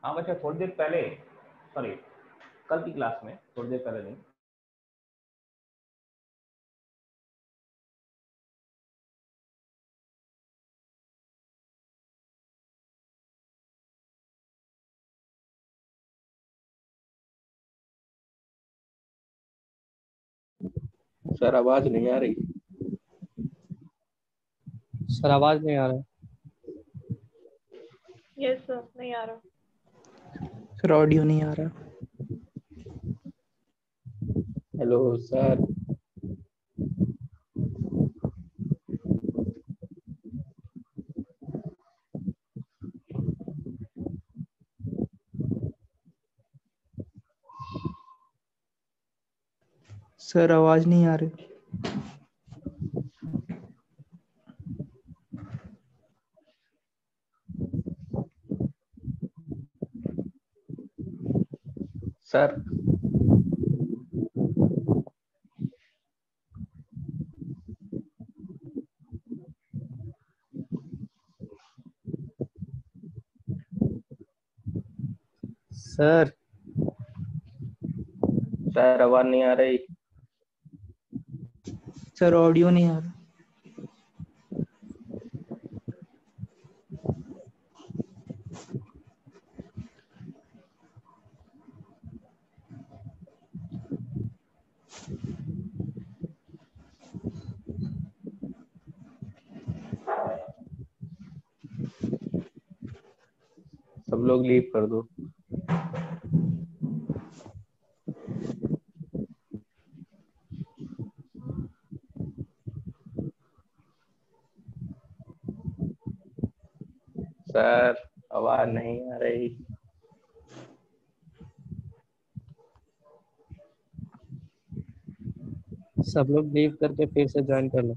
हाँ बच्चा, थोड़ी देर पहले, सॉरी कल की क्लास में, थोड़ी देर पहले नहीं, सर आवाज नहीं आ रही। सर आवाज नहीं आ रहा है। यस सर, नहीं आ रहा। सर ऑडियो नहीं आ रहा। Hello sir. सर आवाज नहीं आ रही। सर सर सर आवाज नहीं आ रही। सर ऑडियो नहीं आ रहा। सब लोग लीव कर दो। सर आवाज नहीं आ रही। सब लोग लीव करके फिर से ज्वाइन कर लो।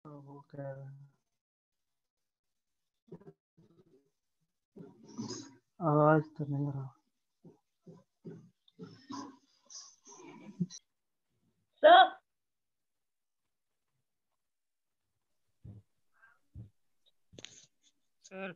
वो कह रहा है आवाज तो नहीं आ रहा। Sir sir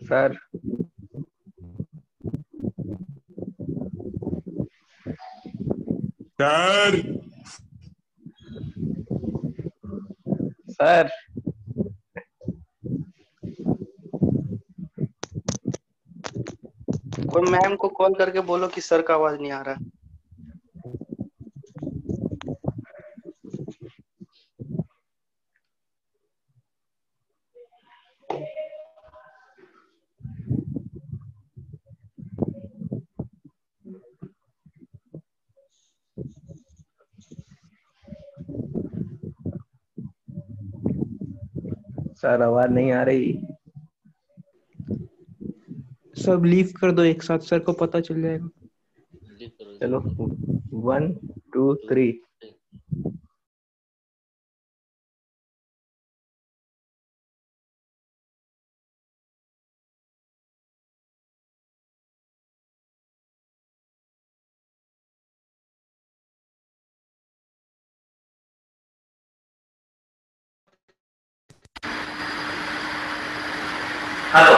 sir sir sir कोई मैम को कॉल करके बोलो कि सर का आवाज नहीं आ रहा। सर आवाज नहीं आ रही। सब लीव कर दो एक साथ, सर को पता चल जाएगा। चलो 1 2 3। हेलो।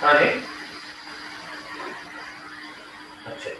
अरे अच्छा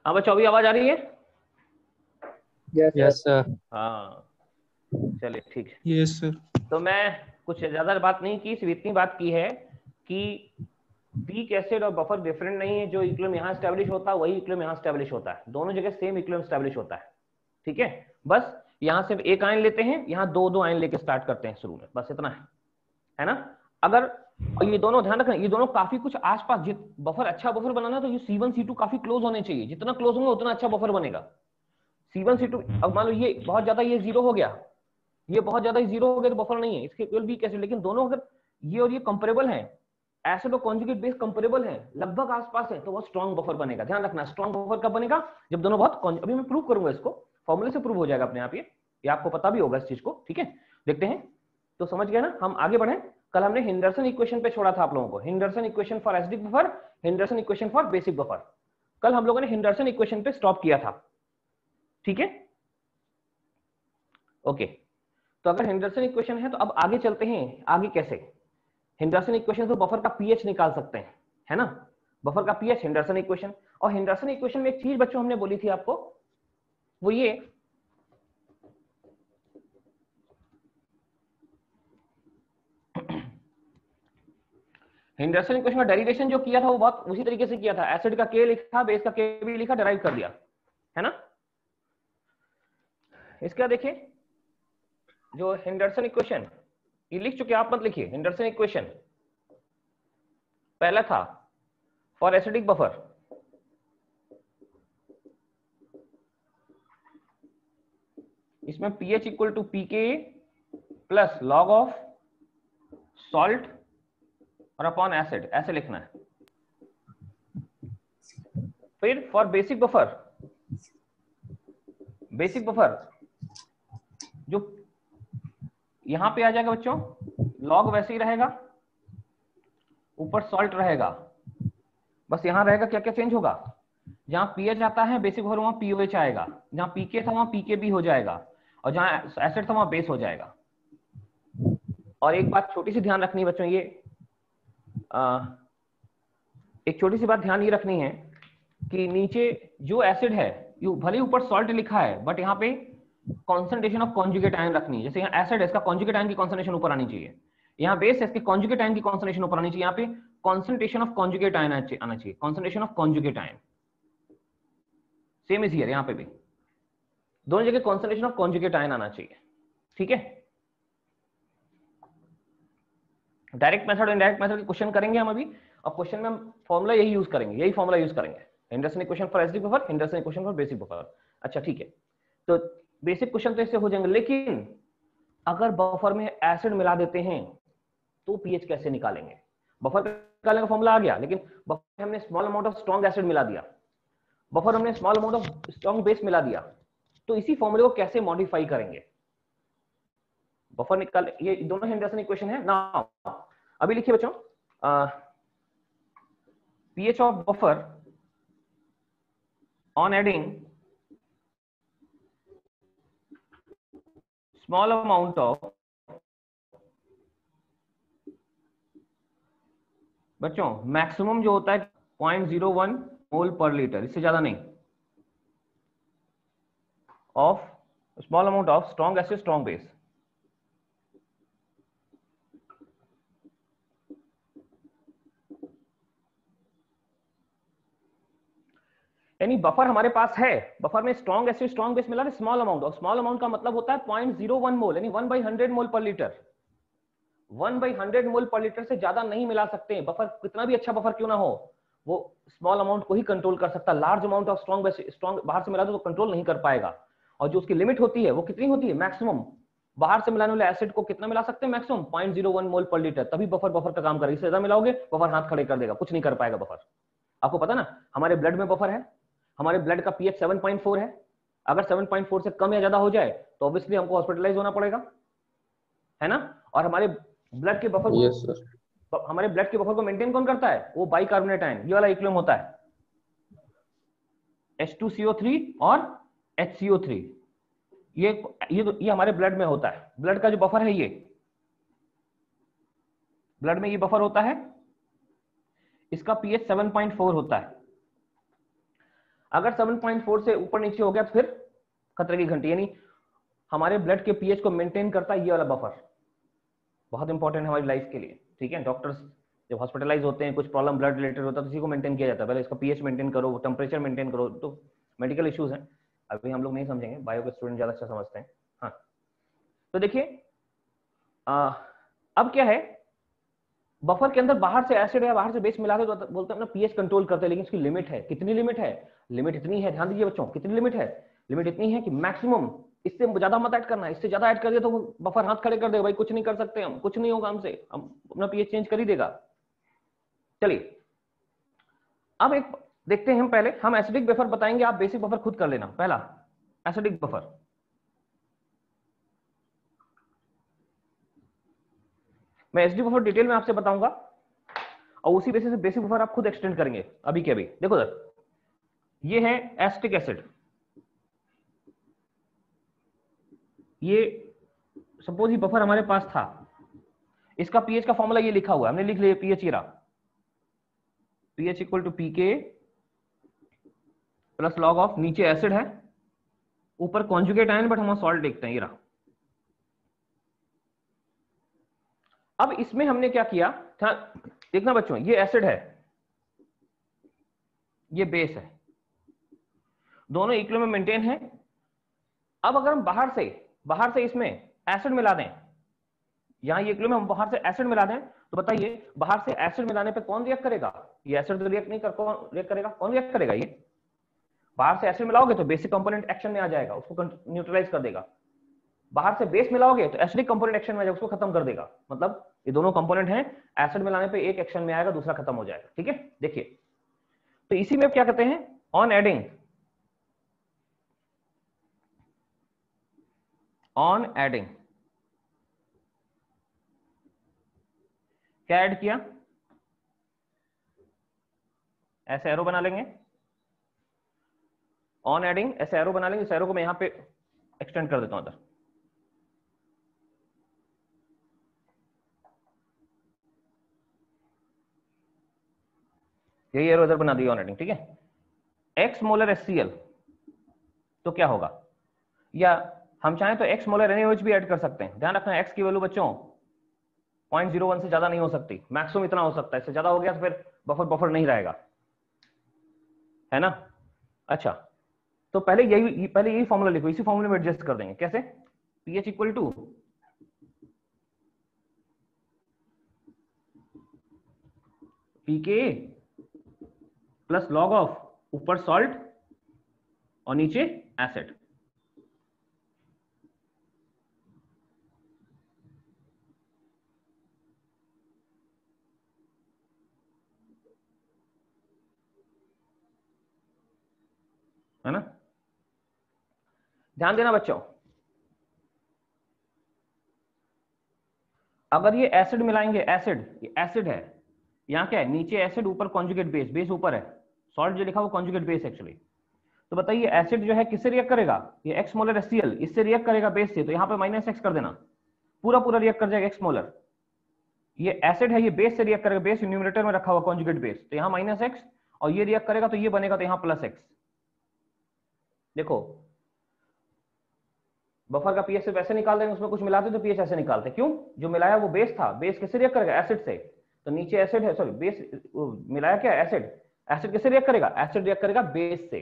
हाँ बच्चों, अभी आवाज आ रही है? Yes sir. हाँ चलिए ठीक है। Yes sir. तो मैं कुछ ज्यादा बात नहीं की, सिर्फ इतनी बात की है कि वीक एसिड और बफर डिफरेंट नहीं है। जो इक्विलिब्रियम यहाँ स्टैब्लिश होता है वही इक्विलिब्रियम यहाँ स्टैब्लिश होता है, दोनों जगह सेम इक्विलिब्रियम स्टैब्लिश होता है। ठीक है, बस यहाँ सिर्फ एक आयन लेते हैं, यहाँ दो दो आयन लेके स्टार्ट करते हैं शुरू में, बस इतना है ना। अगर और ये दोनों ध्यान रखना, ये दोनों काफी कुछ आसपास, बफर अच्छा बफर बनाना तो ये C1 C2 काफी क्लोज होने चाहिए, जितना क्लोज होंगे उतना अच्छा बफर बनेगा। C1 C2 अब मान लो ये बहुत ज्यादा ये जीरो हो गया, ये बहुत ज्यादा जीरो हो गया तो बफर नहीं है, इसके केवल वीक एसिड। लेकिन दोनों अगर ये और ये कंपेरेबल हैं, एसिड और कॉन्जुगेट बेस कंपेरेबल है, लगभग आसपास है, तो वो स्ट्रॉन्ग बफर बनेगा। ध्यान रखना, स्ट्रॉन्ग बफर कब बनेगा? जब दोनों बहुत, अभी मैं प्रूव करूंगा इसको, फॉर्मूले से प्रूव हो जाएगा अपने आप, ये आपको पता भी होगा इस चीज को। ठीक है, देखते हैं। तो समझ गए ना, हम आगे बढ़े। कल हमने हिंडरसन इक्वेशन पे छोड़ा था आप लोगों को, Henderson equation for acidic buffer, Henderson equation for basic buffer. कल हम लोगों ने हिंडरसन इक्वेशन पे स्टॉप किया था। ठीक है, ओके। तो अगर हिंडरसन इक्वेशन है तो अब आगे चलते हैं। आगे कैसे? हिंडरसन इक्वेशन से बफर का पीएच निकाल सकते हैं, है ना। बफर का पीएच हिंडरसन इक्वेशन। और हिंडरसन इक्वेशन में एक चीज बच्चों हमने बोली थी आपको, वो ये हिंडरसन इक्वेशन का डेरिवेशन जो किया था वो बहुत उसी तरीके से किया था। एसिड का के लिखा, बेस का के भी लिखा, डेराइव कर दिया, है ना। इसका देखिए, जो हिंडरसन इक्वेशन ये लिख चुके, आप मत लिखिए। हिंडरसन इक्वेशन पहला था फॉर एसिडिक बफर, इसमें pH equal to pKa plus log of salt और अपॉन एसिड, ऐसे लिखना है। फिर for basic buffer, basic buffer जो यहां पे आ जाएगा बच्चों, लॉग वैसे ही रहेगा, ऊपर सॉल्ट रहेगा, बस यहां रहेगा क्या क्या चेंज होगा, जहां पीएच आता है बेसिक बफर वहां पीओएच आएगा, जहां पीके था वहां पीके भी हो जाएगा, और जहां एसिड था वहां बेस हो जाएगा। और एक बात छोटी सी ध्यान रखनी बच्चों, ये एक छोटी सी बात ध्यान ये रखनी है कि नीचे जो एसिड है, भले ही ऊपर सॉल्ट लिखा है, बट यहाँ पे कॉन्सेंट्रेशन ऑफ कॉन्जुगेट आयन रखनी है। जैसे यहाँ एसिड है, इसका कॉन्जुगेट आयन की कॉन्सेंट्रेशन ऊपर आनी चाहिए। यहाँ बेस है, इसके कॉन्जुगेट आयन की कॉन्सेंट्रेशन ऊपर आनी चाहिए। यहाँ पे कॉन्सेंट्रेशन ऑफ कॉन्जुगेट आयन आना चाहिए, concentration of conjugate ion. Same is here, यहाँ पे भी दोनों जगह कॉन्सेंट्रेशन ऑफ कॉन्जुगेट आयन आना चाहिए। ठीक है, डायरेक्ट मेथड और इनडायरेक्ट मेथड के क्वेश्चन करेंगे हम अभी, और क्वेश्चन में हम फॉर्मूला यही यूज करेंगे, यही फॉर्मूला यूज करेंगे। Henderson equation for acidic buffer, Henderson equation for basic buffer. अच्छा ठीक है, तो बेसिक क्वेश्चन तो इससे हो जाएंगे, लेकिन अगर बफर में एसिड मिला देते हैं तो पीएच कैसे निकालेंगे? बफर निकालने का फॉर्मूला आ गया, लेकिन बफर में हमने small amount of strong acid मिला दिया, बफर हमने small amount of strong base मिला दिया, तो इसी फॉर्मूले को कैसे मॉडिफाई करेंगे? बफर निकाल, ये दोनों हेंडरसन इक्वेशन है ना। अभी लिखिए बच्चों, pH of buffer on adding small amount of, बच्चों मैक्सिमम जो होता है 0.01 मोल पर लीटर, इससे ज्यादा नहीं, of small amount of strong acid strong base. यानी बफर हमारे पास है, बफर में स्ट्रॉन्ग एसिड स्ट्रॉन्ग बेस मिला है स्मॉल अमाउंट, और स्मॉल अमाउंट का मतलब होता है 0.01 मोल, यानी 1/100 मोल पर लीटर। 1/100 मोल पर लीटर से ज्यादा नहीं मिला सकते। बफर कितना भी अच्छा बफर क्यों ना हो, वो स्मॉल अमाउंट को ही कंट्रोल कर सकता है। Large amount of strong base strong बाहर से मिला तो कंट्रोल नहीं कर पाएगा। और जो उसकी लिमिट होती है वो कितनी होती है? मैक्सिमम बाहर से मिलाने वाले एसिड को कितना मिला सकते हैं? मैक्सिमम 0.01 मोल पर लीटर, तभी बफर बफर का काम करेगा। इससे ज्यादा मिलाओगे बफर हाथ खड़े कर देगा, कुछ नहीं कर पाएगा बफर। आपको पता ना, हमारे ब्लड में बफर है, हमारे ब्लड का पीएच 7.4 है। अगर 7.4 से कम या ज्यादा हो जाए तो ऑब्वियसली हमको हॉस्पिटलाइज होना पड़ेगा, है ना। और हमारे ब्लड के बफर को, हमारे ब्लड के बफर को मेंटेन कौन करता है? वो बाइकार्बोनेट आयन, ये वाला इक्विलिब्रियम होता है, H2CO3 और HCO3। ये हमारे ब्लड में होता है। ब्लड का जो बफर है, ये ब्लड में ये बफर होता है, इसका पीएच 7.4 होता है। अगर 7.4 से ऊपर नीचे हो गया तो फिर खतरे की घंटी। यानी हमारे ब्लड के पीएच को मेंटेन करता है ये वाला बफर, बहुत इंपॉर्टेंट है हमारी लाइफ के लिए। ठीक है, डॉक्टर्स जब हॉस्पिटलाइज होते हैं, कुछ प्रॉब्लम ब्लड रिलेटेड होता है तो इसी को मेंटेन किया जाता है। पहले इसका पीएच मेंटेन करो, टेम्परेचर मेंटेन करो। तो मेडिकल इश्यूज हैं, अभी हम लोग नहीं समझेंगे, बायो के स्टूडेंट ज्यादा अच्छा समझते हैं। हाँ, तो देखिए अब क्या है, बफर के अंदर बाहर से एसिड या बाहर से बेस मिलाते तो बोलते हैं अपना पीएच कंट्रोल करते हैं, लेकिन इसकी लिमिट है। कितनी लिमिट है? लिमिट इतनी है, ध्यान दीजिए बच्चों, कितनी लिमिट है? लिमिट इतनी है कि मैक्सिमम, इससे ज्यादा मत ऐड करना। इससे ज्यादा ऐड कर दिया तो वो बफर हाथ खड़े कर देगा, भाई कुछ नहीं कर सकते हम, कुछ नहीं होगा हमसे, हम अपना पीएच चेंज कर ही देगा। चलिए अब एक देखते हैं, हम पहले हम एसिडिक बफर बताएंगे, आप बेसिक बफर खुद कर लेना। पहला एसिडिक बफर, मैं एसिडिक बफर डिटेल में आपसे बताऊंगा और उसी बेसिस से बेसिक बफर आप खुद एक्सटेंड करेंगे अभी के अभी। देखो सर, ये है एसिटिक एसिड, ये सपोज ये बफर हमारे पास था, इसका पीएच का फॉर्मूला ये लिखा हुआ है, हमने लिख लिया पीएच, ये रहा, pH equal to pK plus log of, नीचे एसिड है, ऊपर कॉन्जुगेट आयन, बट हम सॉल्ट लिखते हैं, ये रहा। अब इसमें हमने क्या किया था, देखना बच्चों, ये एसिड है, ये बेस है, दोनों इक्विलिब्रियम में मेंटेन है। अब अगर हम बाहर से इसमें एसिड मिला दें, यहां ये इक्विलिब्रियम, हम बाहर से एसिड मिला दें, तो बताइए बाहर से एसिड मिलाने पे कौन रिएक्ट करेगा? ये एसिड रिएक्ट नहीं कर, कौन रिएक्ट करेगा? कौन रिएक्ट करेगा? ये बाहर से एसिड मिलाओगे तो बेसिक कंपोनेंट एक्शन में आ जाएगा, उसको न्यूट्रलाइज कर देगा। बाहर से बेस मिलाओगे तो एसिडिक कंपोनेंट एक्शन में आ जाएगा, उसको खत्म कर देगा। मतलब ये दोनों कंपोनेंट हैं, एसिड मिलाने पे एक एक्शन में आएगा, दूसरा खत्म हो जाएगा। ठीक है, देखिए तो इसी में क्या कहते हैं, ऑन एडिंग क्या ऐड किया? ऐसे एरो बना लेंगे, ऑन एडिंग ऐसे एरो बना लेंगे। इस एरो को मैं यहां पे एक्सटेंड कर देता हूं इधर। यही एरो इधर बना दिया ऑन ठीक है। एक्स मोलर HCl तो क्या होगा, या हम चाहें तो एक्स मोलर NaOH भी ऐड कर सकते हैं। ध्यान रखना एक्स की वैल्यू बच्चों 0.01 से ज्यादा नहीं हो सकती, मैक्सिमम इतना हो सकता है, इससे ज्यादा हो गया तो फिर बफर नहीं रहेगा, है ना। अच्छा तो पहले यही फॉर्मूला लिखो, इसी फॉर्मूले में एडजस्ट कर देंगे। कैसे, pH equal to pKa plus log of ऊपर सॉल्ट और नीचे एसिड। है ना, ध्यान देना बच्चों, अगर ये एसिड मिलाएंगे, ये एसिड है, यहाँ क्या है, नीचे एसिड ऊपर कॉन्जुगेट बेस, बेस ऊपर है, सॉल्ट जो लिखा वो कॉन्जुगेट बेस एक्चुअली। तो बताइए एसिड जो है किससे रिएक्ट करेगा, ये एक्स मोलर HCl इससे रिएक्ट करेगा बेस से, तो यहाँ पे -x कर देना, पूरा रिएक्ट कर जाएगा एक्स मोलर। ये एसिड है, ये बेस से रिएक्ट करेगा, बेस न्यूमरेटर में रखा हुआ कॉन्जुगेट बेस, तो यहाँ -x, और ये रिएक्ट करेगा तो ये बनेगा, तो यहाँ +x। देखो बफर का pH सिर्फ ऐसे निकाल देंगे, उसमें कुछ मिलाते तो pH ऐसे निकालते, क्यों, जो मिलाया वो बेस था, बेस किससे रिएक्ट करेगा, एसिड से, तो नीचे एसिड है, सॉरी बेस मिलाया क्या, एसिड, एसिड किससे रिएक्ट करेगा, एसिड रिएक्ट करेगा बेस से,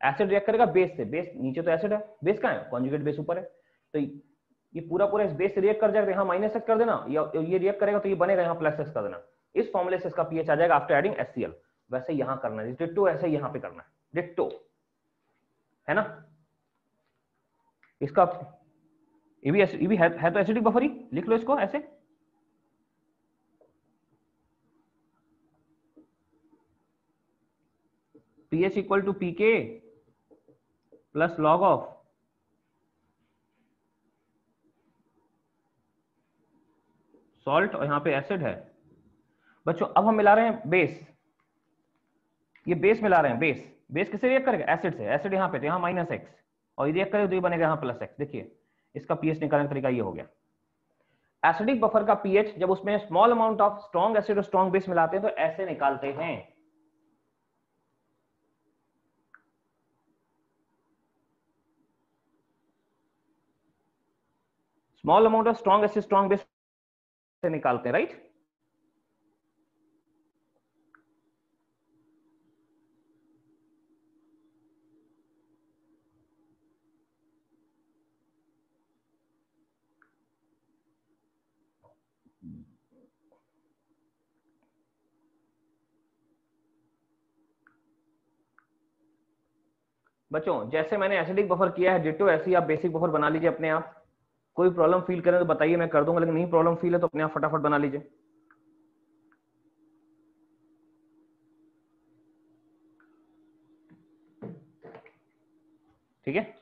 एसिड रिएक्ट करेगा बेस से, बेस नीचे तो एसिड है, बेस कहाँ है, कॉन्जुगेट बेस ऊपर है, तो ये पूरा इस बेस से रिएक्ट कर जाएगा, यहाँ -x कर देना, ये रिएक्ट करेगा तो ये बनेगा, यहाँ +x कर देना, इस फॉर्मूले से इसका pH आ जाएगा आफ्टर एडिंग HCl। वैसे यहाँ करना है डिट्टो, ऐसे यहाँ पे करना है डिट्टो, है ना। इसका ये भी है तो एसिडिक बफर ही, लिख लो इसको ऐसे, pH equal to pK plus log of salt, और यहां पे एसिड है बच्चों। अब हम मिला रहे हैं बेस, ये बेस मिला रहे हैं, बेस किससे रिएक्ट करेगा, एसिड से, एसिड यहाँ पे, तो यहाँ -x, और ये रिएक्ट करेगा तो ये बनेगा यहाँ +x। देखिए इसका pH निकालने का तरीका ये हो गया। एसिडिक बफर का pH जब उसमें small amount of strong acid और स्ट्रॉन्ग बेस मिलाते हैं तो ऐसे निकालते हैं, small amount of strong acid strong base से निकालते हैं, राइट। बच्चों जैसे मैंने एसिडिक बफर किया है डिट्टो ऐसे ही आप बेसिक बफर बना लीजिए अपने आप। कोई प्रॉब्लम फील करें तो बताइए, मैं कर दूंगा, लेकिन नहीं प्रॉब्लम फील है तो अपने आप फटाफट बना लीजिए। ठीक है,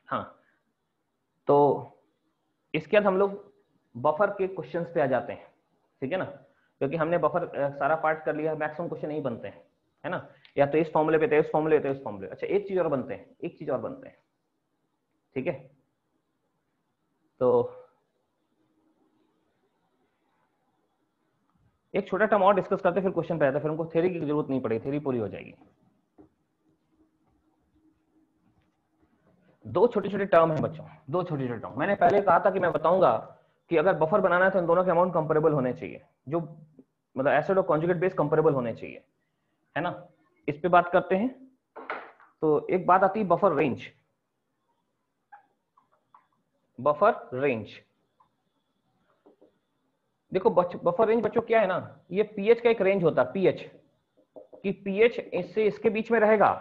हाँ तो इसके बाद हम लोग बफर के क्वेश्चंस पे आ जाते हैं, ठीक है ना, क्योंकि हमने बफर सारा पार्ट कर लिया है, मैक्सिमम क्वेश्चन नहीं बनते हैं, है ना, या तो इस फॉर्मूले पे, तो इस फॉर्मूले, तो इस फॉर्मूले। अच्छा एक चीज और बनते हैं, एक चीज और बनते हैं, ठीक है। तो एक छोटा टर्म और डिस्कस करते हैं, फिर क्वेश्चन पे आता है, फिर हमको थ्योरी की जरूरत नहीं पड़ेगी, थ्योरी पूरी हो जाएगी। दो छोटे छोटे टर्म है बच्चों, दो छोटे छोटे टर्म। मैंने पहले कहा था कि मैं बताऊंगा कि अगर बफर बनाना है तो इन दोनों के अमाउंट कंपेरेबल होने चाहिए, जो मतलब एसिड और कॉन्जुगेट बेस कंपेरेबल होने चाहिए, है ना। इस पे बात करते हैं। तो एक बात आती है बफर रेंज, बफर रेंज। देखो बफर रेंज बच्चों क्या है ना, ये पीएच का एक रेंज होता है, पीएच कि पीएच इससे इसके बीच में रहेगा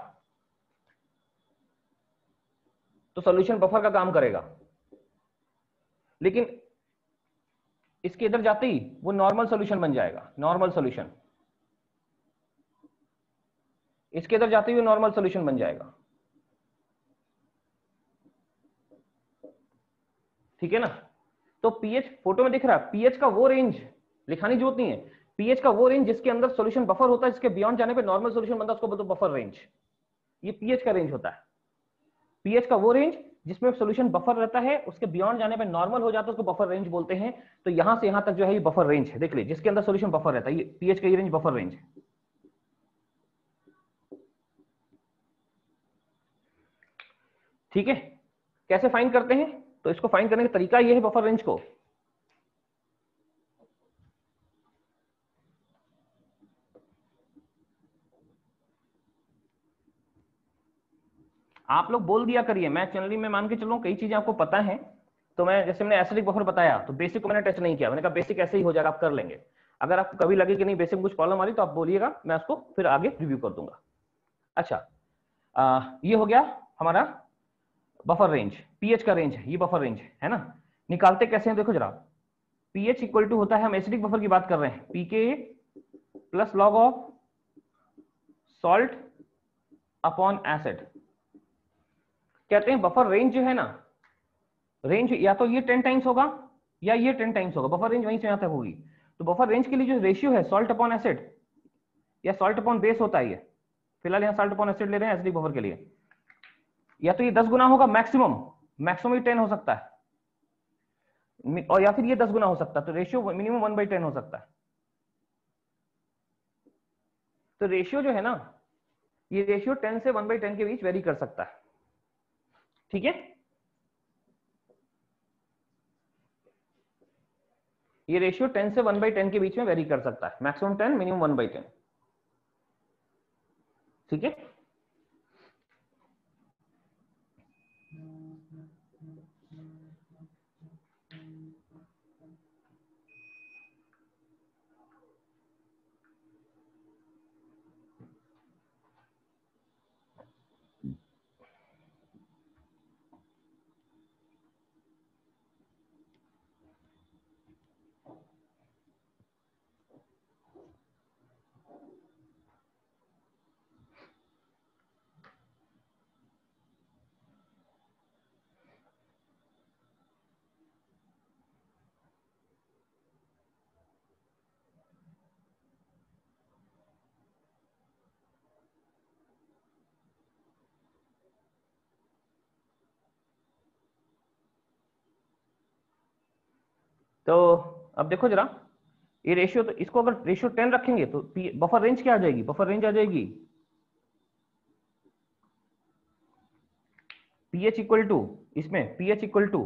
तो सॉल्यूशन बफर का काम करेगा, लेकिन इसके इधर जाते ही वो नॉर्मल सॉल्यूशन बन जाएगा, नॉर्मल सॉल्यूशन। इसके इधर जाते ही वो नॉर्मल सॉल्यूशन बन जाएगा, ठीक है ना। तो पीएच फोटो में दिख रहा है, पीएच का वो रेंज लिखानी जरूरत नहीं है, पीएच का वो रेंज जिसके अंदर सॉल्यूशन बफर होता है, जिसके बियॉन्ड जाने पे नॉर्मल सॉल्यूशन बनता है, उसको बोलते हैं बफर रेंज। ये पीएच का रेंज होता है। पीएच का वो रेंज जिसमें सॉल्यूशन बफर रहता है, उसके बियॉन्ड जाने पे नॉर्मल हो जाता है, उसको बफर रेंज बोलते हैं। तो यहां से यहां तक जो है ये बफर रेंज है, देख लीजिए, जिसके अंदर सॉल्यूशन बफर रहता है, ये पीएच का ये रेंज बफर रेंज है। ठीक है, कैसे फाइंड करते हैं? तो इसको फाइंड करने का तरीका ये है बफर रेंज को। आप लोग बोल दिया करिए, मैं जनरली मैं मान के चलूं कई चीजें आपको पता है, तो मैं जैसे मैंने एसिडिक बफर बताया तो बेसिक को मैंने टेस्ट नहीं किया, मैंने कहा बेसिक ऐसे ही हो जाएगा, आप कर लेंगे। अगर आपको कभी लगे कि नहीं बेसिक में कुछ प्रॉब्लम आ रही तो आप बोलिएगा, मैं उसको फिर आगे रिव्यू कर दूंगा। अच्छा, ये हो गया हमारा बफर रेंज, पीएच का रेंज है, ये बफर रेंज है ना। निकालते कैसे हैं देखो जरा। पीएच इक्वल टू होता है, हम एसिडिक बफर की बात कर रहे हैं, pK plus log of salt upon acid. कहते हैं बफर रेंज जो है ना, रेंज या तो ये 10 टाइम्स होगा या ये 10 टाइम्स होगा, बफर रेंज वहीं से यहां तक होगी। तो बफर रेंज के लिए जो रेशियो है सॉल्ट अपॉन एसिड या सॉल्ट अपॉन बेस होता है, ये फिलहाल यहां सॉल्ट अपॉन एसिड ले रहे हैं एसिडिक बफर के लिए, या तो ये 10 गुना होगा मैक्सिमम, मैक्सिमम ही 10 हो सकता है, और या फिर ये 10 गुना हो सकता है, तो रेशियो मिनिमम 1/10 हो सकता है। तो रेशियो जो है ना, ये रेशियो 10 से 1/10 के बीच वेरी कर सकता है। ठीक है, ये रेशियो 10 से 1/10 के बीच में वेरी कर सकता है, मैक्सिमम 10 मिनिमम 1/10। ठीक है, तो अब देखो जरा, ये रेशियो, तो इसको अगर रेशियो 10 रखेंगे तो बफर रेंज क्या आ जाएगी? बफर रेंज आ जाएगी पीएच इक्वल टू, इसमें पीएच इक्वल टू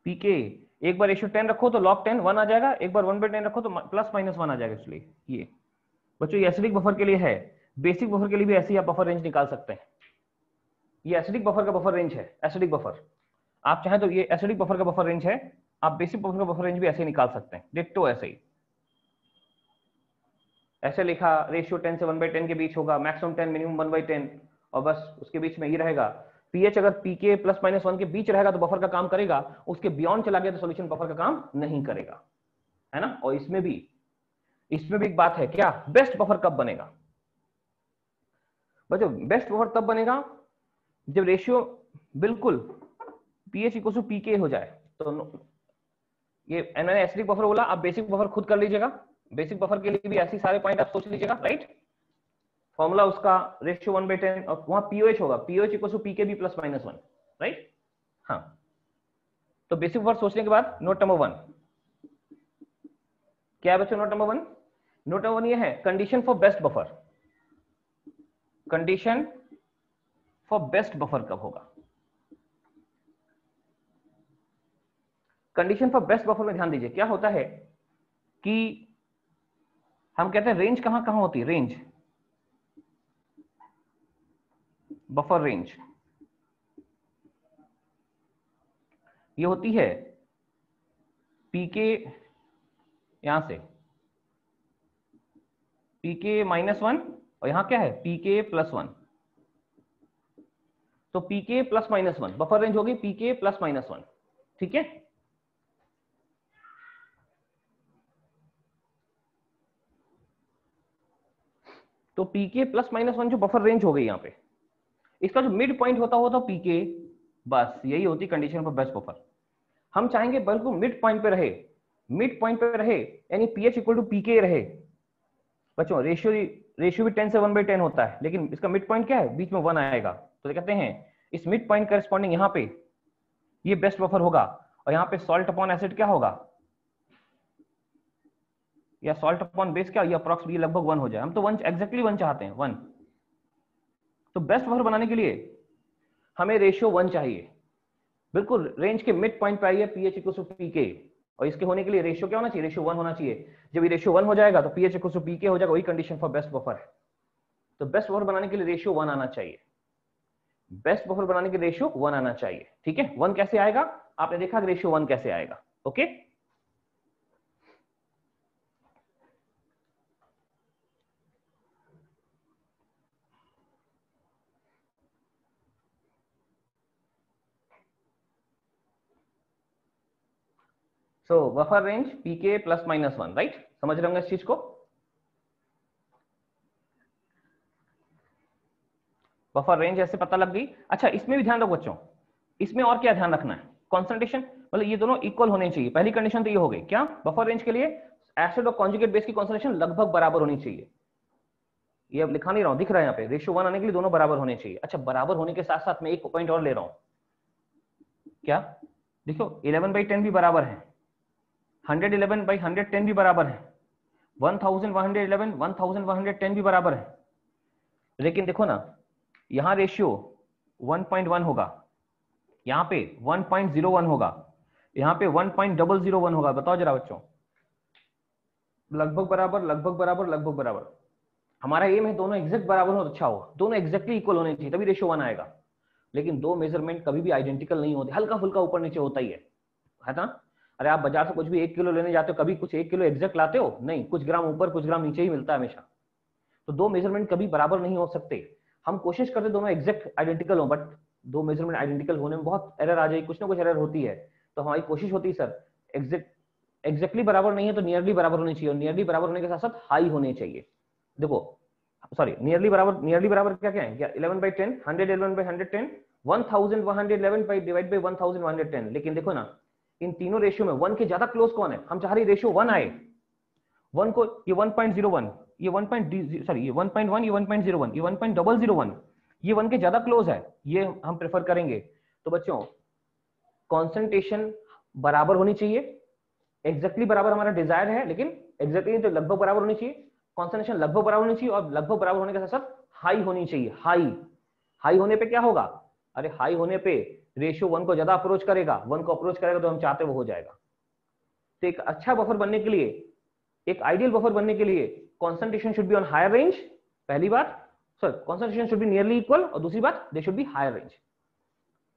पीके, एक बार रेशियो 10 रखो तो log 10 1 आ जाएगा, एक बार 1/10 रखो तो प्लस माइनस 1 आ जाएगा। इसलिए ये बच्चों ये एसिडिक बफर के लिए है, बेसिक बफर के लिए भी ऐसे ही आप बफर रेंज निकाल सकते हैं। ये एसिडिक बफर का बफर रेंज है, एसिडिक बफर, आप चाहें तो ये एसिडिक बफर का बफर रेंज है, आप बेसिक बफर का बफर रेंज भी ऐसे ही निकाल सकते हैं, डिट्टो ऐसे ही। ऐसे लिखा, रेशियो 10 से 1/10 के बीच होगा, मैक्सिमम 10 मिनिमम 1/10, और बस उसके बीच में ही रहेगा। पीएच अगर पीके प्लस माइनस 1 के बीच रहेगा तो बफर का काम करेगा, उसके बियॉन्ड चला गया तो सॉल्यूशन बफर का काम नहीं करेगा, है ना। और इसमें भी एक बात है, क्या बेस्ट बफर कब बनेगा बच्चों? बेस्ट बफर तब बनेगा जब रेशियो बिल्कुल पीएच इक्वल टू पीके हो जाए। तो ये मैंने एसिडिक बफर बोला, आप बेसिक बफर खुद कर लीजिएगा, बेसिक बफर के लिए भी ऐसे सारे पॉइंट आप सोच लीजिएगा, राइट। फॉर्मूला उसका रेशियो 1/10, और वहां पीओएच होगा, pOH equal to pK B plus minus 1, right. हाँ, तो बेसिक बफर सोचने के बाद नोट नंबर 1 क्या है बच्चों? नोट नंबर 1, नोट नंबर 1 ये है, condition for best buffer. Condition for best buffer कब होगा? कंडीशन फॉर बेस्ट बफर में ध्यान दीजिए, क्या होता है कि हम कहते हैं रेंज कहां कहां होती है, रेंज, बफर रेंज ये होती है पीके, यहां से पीके -1, और यहां क्या है पीके +1, तो पीके प्लस -1 बफर रेंज होगी, पीके प्लस -1, ठीक है। तो पीके प्लस -1 जो बफर रेंज हो गई यहां पे, इसका जो मिड पॉइंट होता हो तो पीके, बस यही होती कंडीशन फॉर बेस्ट बफर। हम चाहेंगे बिल्कुल मिड पॉइंट पे रहे, मिड पॉइंट पे रहे, यानी पीएच इक्वल टू पीके रहे। बच्चों रेशियो रेशियो भी 10 से 1/10 होता है, लेकिन इसका मिड पॉइंट क्या है, बीच में 1 आएगा, तो कहते हैं इस मिड पॉइंट करस्पॉन्डिंग यहाँ पे ये बेस्ट बफर होगा, और यहाँ पे सॉल्ट अपॉन एसिड क्या होगा, या सॉल्ट अपॉन बेस क्या, ये अप्रॉक्सिमेटली लगभग 1 हो जाए। हम तो 1 एग्जैक्टली 1 चाहते हैं, 1। तो बेस्ट बफर बनाने के लिए हमें रेशियो 1 चाहिए, बिल्कुल रेंज के मिड पॉइंट पे आइए, pH इक्वल टू pK, और इसके होने के लिए रेशियो क्या होना चाहिए, रेशियो 1 होना चाहिए। जब ये रेशियो 1 हो जाएगा तो pH इक्वल टू pK हो जाएगा, वही कंडीशन फॉर बेस्ट बफर। तो बेस्ट बफर बनाने के लिए रेशियो 1 आना चाहिए, बेस्ट बफर बनाने के लिए रेशियो 1 आना चाहिए, ठीक है। 1 कैसे आएगा, आपने देखा कि रेशियो 1 कैसे आएगा, ओके। सो बफर रेंज pK ±1, राइट, समझ रहे होंगे इस चीज को। बफर रेंज ऐसे पता लग गई। अच्छा, इसमें भी ध्यान रखो बच्चों, इसमें और क्या ध्यान रखना है, कॉन्सेंट्रेशन, मतलब ये दोनों इक्वल होने चाहिए। पहली कंडीशन तो ये हो गई, क्या, बफर रेंज के लिए एसिड और कॉन्जुगेट बेस की कॉन्सेंट्रेशन लगभग बराबर होनी चाहिए। ये अब लिखा नहीं रहा हूं, दिख रहा है यहाँ पे, रेशियो 1 आने के लिए दोनों बराबर होने चाहिए। अच्छा, बराबर होने के साथ साथ मैं एक पॉइंट और ले रहा हूं, क्या, देखो 11/10 भी बराबर है, 111/110 भी बराबर है, 1111 1110 भी बराबर है। लेकिन देखो ना, यहां रेशियो 1.1 होगा, यहां पे 1.01 होगा, यहां पे 1.001 होगा। बताओ जरा बच्चों, लगभग बराबर, लगभग बराबर, लगभग बराबर। हमारा एम है दोनों एग्जैक्ट बराबर हो तो अच्छा होगा, दोनों एग्जैक्टली इक्वल होने चाहिए, तभी रेशियो 1 आएगा। लेकिन दो मेजरमेंट कभी भी आइडेंटिकल नहीं होते, हल्का फुल्का ऊपर नीचे होता ही है ना। अरे आप बाजार से कुछ भी 1 किलो लेने जाते हो, कभी कुछ 1 किलो एग्जैक्ट लाते हो, नहीं, कुछ ग्राम ऊपर कुछ ग्राम नीचे ही मिलता है हमेशा। तो दो मेजरमेंट कभी बराबर नहीं हो सकते। हम कोशिश करते दोनों एग्जैक्ट आइडेंटिकल हो, बट दो मेजरमेंट आइडेंटिकल होने में बहुत एरर आ जाएगी, कुछ ना कुछ एरर होती है। तो हमारी कोशिश होती है सर एग्जैक्टली बराबर नहीं है तो नियरली बराबर होनी चाहिए, और नियरली बराबर होने के साथ साथ हाई होने चाहिए। देखो सॉरी, नियरली बराबर क्या क्या है, 11/10, 111/110, 1111/1110। लेकिन देखो ना, इन तीनों रेशियो में 1 के ज्यादा क्लोज कौन है, हम चाह रहे रेशियो 1 आए। 1 को ये 1.01, ये 1.1, ये 1.01, ये 1.001, ये 1 के ज्यादा क्लोज है, ये हम प्रेफर करेंगे। तो बच्चों कॉन्सेंट्रेशन बराबर होनी चाहिए, एग्जैक्टली बराबर हमारा डिजायर है, लेकिन एग्जैक्टली तो लगभग बराबर होनी चाहिए, कॉन्सेंट्रेशन लगभग बराबर होनी चाहिए, और लगभग बराबर होने के साथ साथ हाई होनी चाहिए। हाई होने पे क्या होगा, अरे हाई होने पे रेशियो 1 को ज्यादा अप्रोच करेगा, 1 को अप्रोच करेगा तो हम चाहते वो हो जाएगा। तो एक अच्छा बफर बनने के लिए, एक आइडियल बफर बनने के लिए concentration should be on higher range, पहली बात, sir concentration should be nearly equal, और दूसरी बात they should be higher range,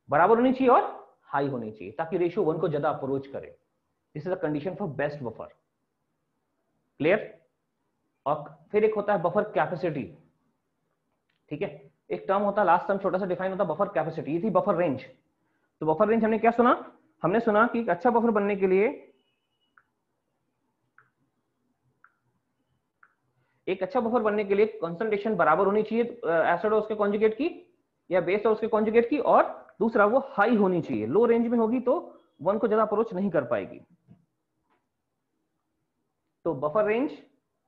बराबर होनी चाहिए और हाई होनी चाहिए, ताकि रेशियो 1 को ज्यादा अप्रोच करे। This is a condition for best buffer, clear. और फिर एक होता है बफर कैपेसिटी, ठीक है, एक टर्म होता है, लास्ट टर्म छोटा सा डिफाइन होता है, बफर कैपेसिटी। ये थी बफर रेंज। तो बफर रेंज हमने क्या सुना, हमने सुना कि एक अच्छा बफर बनने के लिए, एक अच्छा बफर बनने के लिए कंसंट्रेशन बराबर होनी चाहिए एसिड और उसके कॉन्जुगेट की, या बेस और उसके कॉन्जुगेट की, और दूसरा वो हाई होनी चाहिए। लो रेंज में होगी तो 1 को ज्यादा अप्रोच नहीं कर पाएगी। तो buffer range,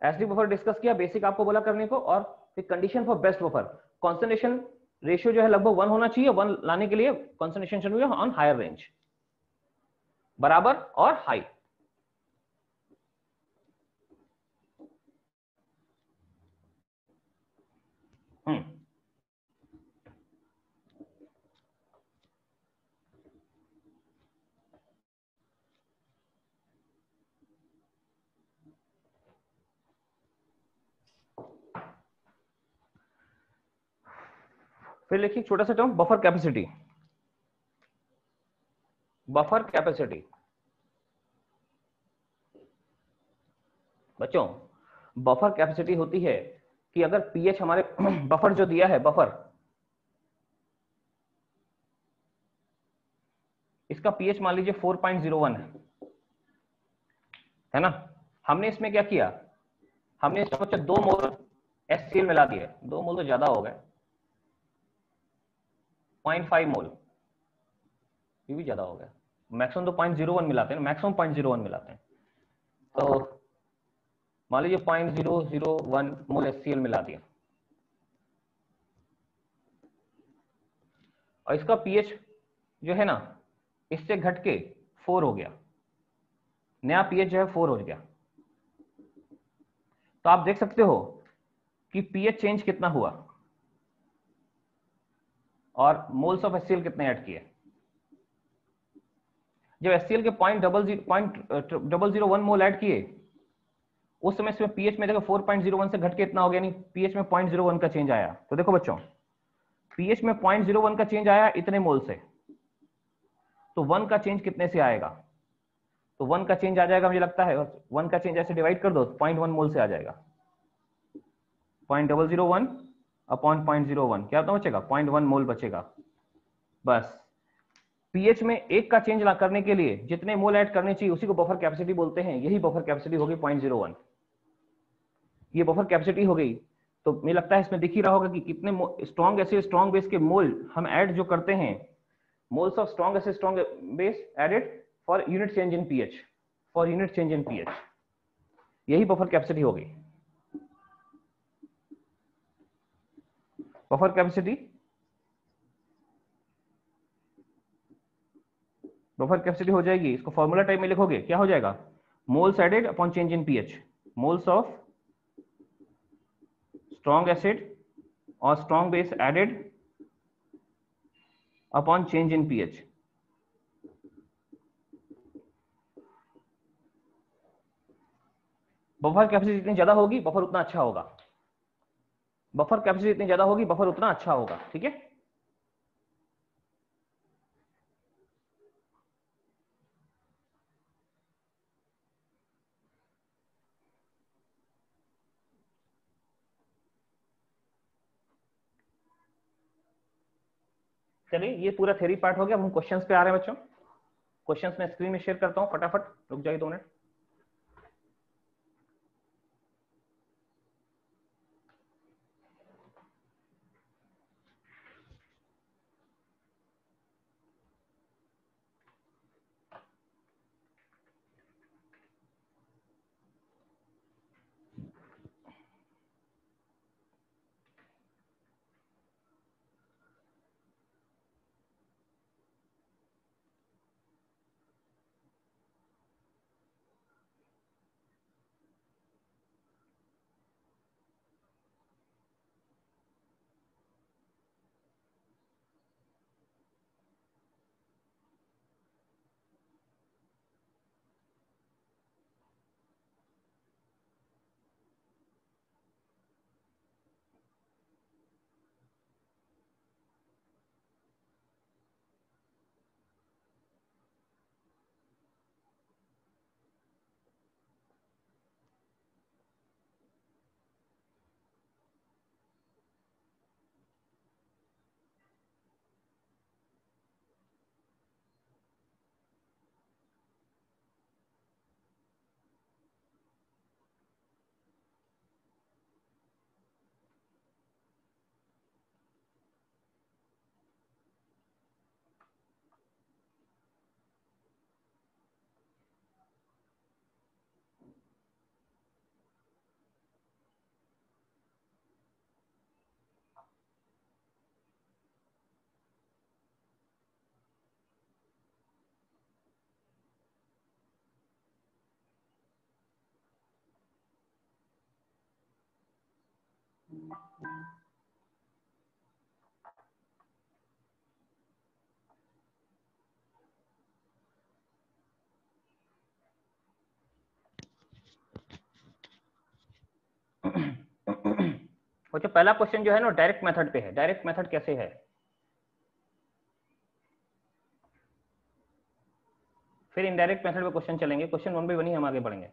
SD buffer discuss किया, बेसिक आपको बोला करने को, और फिर condition for best buffer, concentration ratio जो है लगभग 1 होना चाहिए, 1 लाने के लिए concentration should be on higher range, बराबर और हाई। फिर लिखिए छोटा सा term, buffer capacity. Buffer capacity बच्चों, बफर कैपेसिटी होती है कि अगर पीएच हमारे बफर जो दिया है, बफर इसका पीएच मान लीजिए 4.01 है ना। हमने इसमें क्या किया, हमने इसमें 2 मोल HCl मिला दिया, 2 मोल तो ज्यादा हो गए, 0.5 मोल, ये भी ज्यादा हो गया, मैक्सिमम तो 0.01 मिलाते हैं, मैक्सिमम 0.01 मिलाते हैं। तो मान लीजिए 0.001 मोल HCl मिला दिया और इसका पीएच जो है ना इससे घट के 4 हो गया, नया पीएच जो है 4 हो गया। तो आप देख सकते हो कि पीएच चेंज कितना हुआ और मोल्स ऑफ HCl कितने ऐड किए। जब HCl के 0.001 मोल ऐड किए उस समय इसमें पीएच में देखो 4.01 से घट के इतना हो गया, नहीं पीएच में 0.01 का चेंज आया। तो देखो बच्चों पीएच में 0.01 का चेंज आया इतने मोल से, तो 1 का चेंज कितने से आएगा? तो 1 का चेंज आ जाएगा, मुझे लगता है 1 का चेंज ऐसे डिवाइड कर दो 0.1 मोल से आ जाएगा। 0.001 अपॉन 0.01 क्या तो बचेगा? 0.1 मोल बचेगा। बस पीएच में 1 का चेंज करने के लिए जितने मोल ऐड करने चाहिए उसी को बफर कैपेसिटी बोलते हैं। यही बफर कैपेसिटी होगी 0.01, ये बफर कैपेसिटी हो गई। तो मुझे लगता है इसमें दिख ही रहा होगा कि कितने स्ट्रॉन्ग एसिड स्ट्रॉन्ग बेस के मोल हम ऐड जो करते हैं, moles of strong acid strong base added for unit change in pH, for unit change in pH, यही बफर कैपेसिटी हो गई। बफर कैपेसिटी, बफर कैपेसिटी हो जाएगी, इसको फॉर्मूला टाइप में लिखोगे क्या हो जाएगा? Moles added upon change in pH, moles of strong acid or strong base added upon change in pH। Buffer capacity जितनी ज्यादा होगी बफर उतना अच्छा होगा, बफर कैपेसिटी जितनी ज्यादा होगी बफर उतना अच्छा होगा। ठीक है, चलिए ये पूरा थ्योरी पार्ट हो गया। हम क्वेश्चंस पे आ रहे हैं बच्चों। क्वेश्चंस मैं स्क्रीन में शेयर करता हूं, फटाफट रुक जाइए 2 मिनट। बच्चों पहला क्वेश्चन जो है ना डायरेक्ट मेथड पे है। डायरेक्ट मेथड कैसे है? फिर इनडायरेक्ट मेथड पे क्वेश्चन चलेंगे। क्वेश्चन 1 बाय 1 ही हम आगे बढ़ेंगे।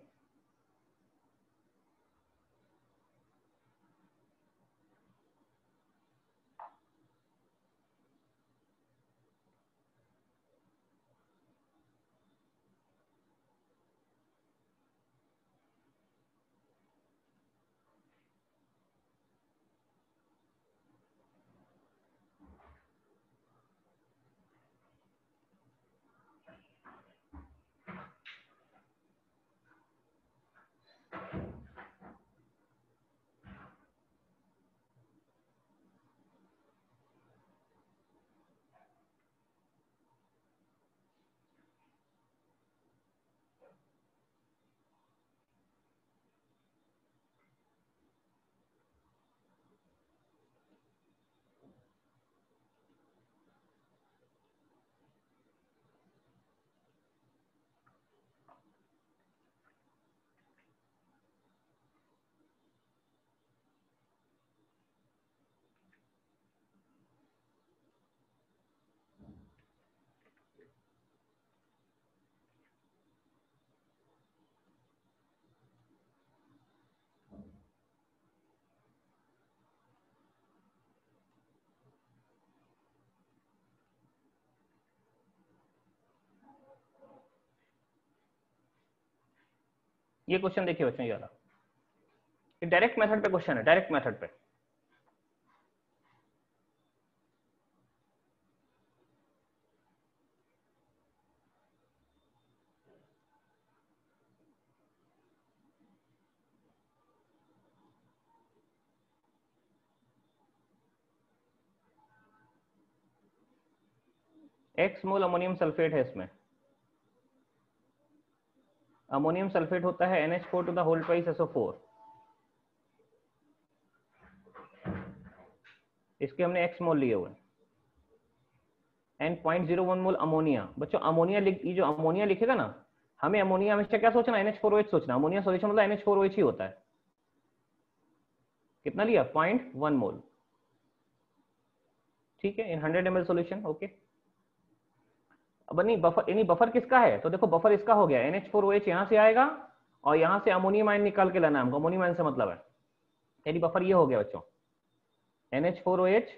ये क्वेश्चन देखिए बच्चों, ये वाला, ये डायरेक्ट मेथड पे क्वेश्चन है, डायरेक्ट मेथड पे। एक्स मोल अमोनियम सल्फेट है इसमें। अमोनियम सल्फेट होता है NH4 to the whole twice SO4। इसके हमने x मोल लिए हुए एंड 0.01 मोल अमोनिया। बच्चों अमोनिया ये जो अमोनिया लिखेगा ना, हमें अमोनिया हमेशा क्या सोचना, NH4OH सोचना। अमोनिया सॉल्यूशन मतलब NH4OH ही होता है। कितना लिया, 0.1 मोल। ठीक है, इन 100 ml सॉल्यूशन। ओके, अब नहीं बफर, यानी बफर किसका है, तो देखो बफर इसका हो गया, NH4OH यहां से आएगा और यहां से अमोनियम आयन निकाल के लाना है हमको। अमोनियम आयन से मतलब है, यानी बफर ये हो गया बच्चों, NH4OH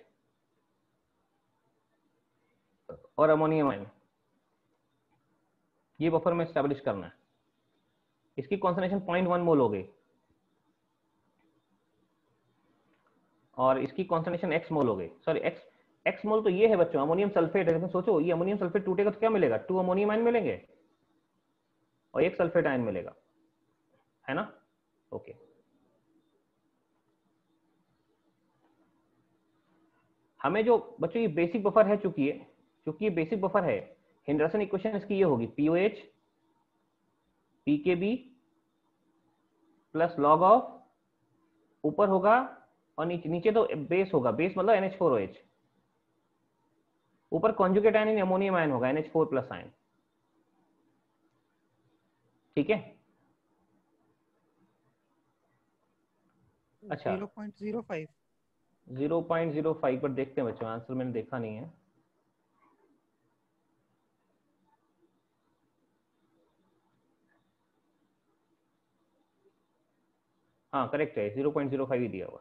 और अमोनियम आयन, ये बफर में स्टैब्लिश करना है। इसकी कॉन्सेंट्रेशन 0.1 मोल हो गई और इसकी कॉन्सेंट्रेशन x मोल हो गई। सॉरी x मोल तो ये है बच्चों, अमोनियम सल्फेट है। लेकिन सोचो ये अमोनियम सल्फेट टूटेगा तो क्या मिलेगा, 2 अमोनियम आयन मिलेंगे और 1 सल्फेट आयन मिलेगा, है ना। ओके, हमें जो बच्चों ये बेसिक बफर है, चूंकि ये बेसिक बफर है, हेंडरसन इक्वेशन इसकी ये होगी, POH PKB plus log of, ऊपर होगा और नीचे तो बेस होगा, बेस मतलब NH4OH, ऊपर कॉन्जुगेट आयन अमोनियम आयन होगा, NH4 प्लस आयन। ठीक है, अच्छा 0.05 0.05 पर देखते हैं बच्चों, आंसर मैंने देखा नहीं है। हाँ करेक्ट है, 0.05 ही दिया हुआ।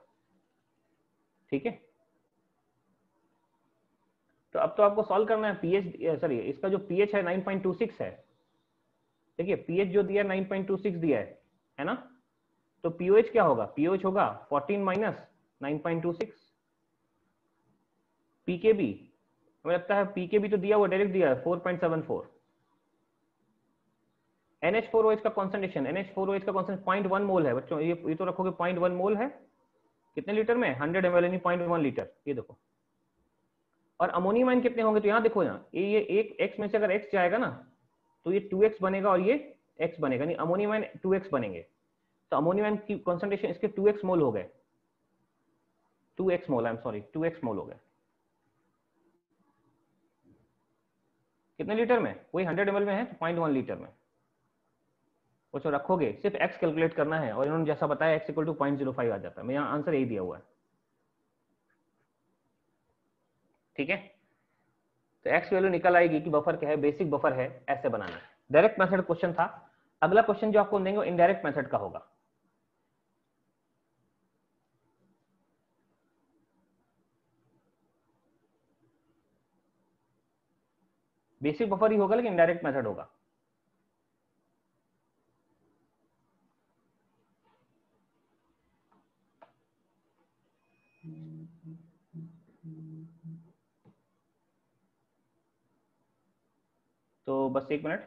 ठीक है, तो अब तो आपको सॉल्व करना है पीएच, सॉरी इसका जो पीएच है 9.26 है। देखिए पीएच जो दिया 9.26 दिया है ना, तो पीओएच क्या होगा, पीओएच होगा 14 माइनस 9.26। पीकेबी हमें लगता है पीकेबी तो दिया हुआ, डायरेक्ट दिया है 4.74। NH4OH का कॉन्सेंट्रेशन, NH4OH का कॉन्सेंट्रेशन 0.1 मोल है बच्चों, ये तो रखोगे 0.1 मोल है, कितने लीटर में, 100 ml यानी 0.1 लीटर, ये देखो। और अमोनियम आयन कितने होंगे, तो यहाँ देखो, यहाँ ये एक x में से अगर x जाएगा ना तो ये 2x बनेगा और ये x बनेगा, नहीं अमोनियम आयन 2x बनेंगे। तो अमोनियम आयन की कॉन्सेंट्रेशन इसके 2x मोल हो गए, 2x mole, I am sorry 2x मोल हो गए। कितने लीटर में, वही 100 ml में है तो 0.1 लीटर में। वो जो रखोगे सिर्फ x कैलकुलेट करना है और इन्होंने जैसा बताया x इक्वल टू 0.05 आ जाता है। मैं यहाँ आंसर यही दिया हुआ है। ठीक है, तो x वैल्यू निकल आएगी कि बफर क्या है, बेसिक बफर है, ऐसे बनाना है। डायरेक्ट मेथड क्वेश्चन था। अगला क्वेश्चन जो आपको देंगे वो इनडायरेक्ट मेथड का होगा। बेसिक बफर ही होगा लेकिन इनडायरेक्ट मेथड होगा। तो बस 1 मिनट।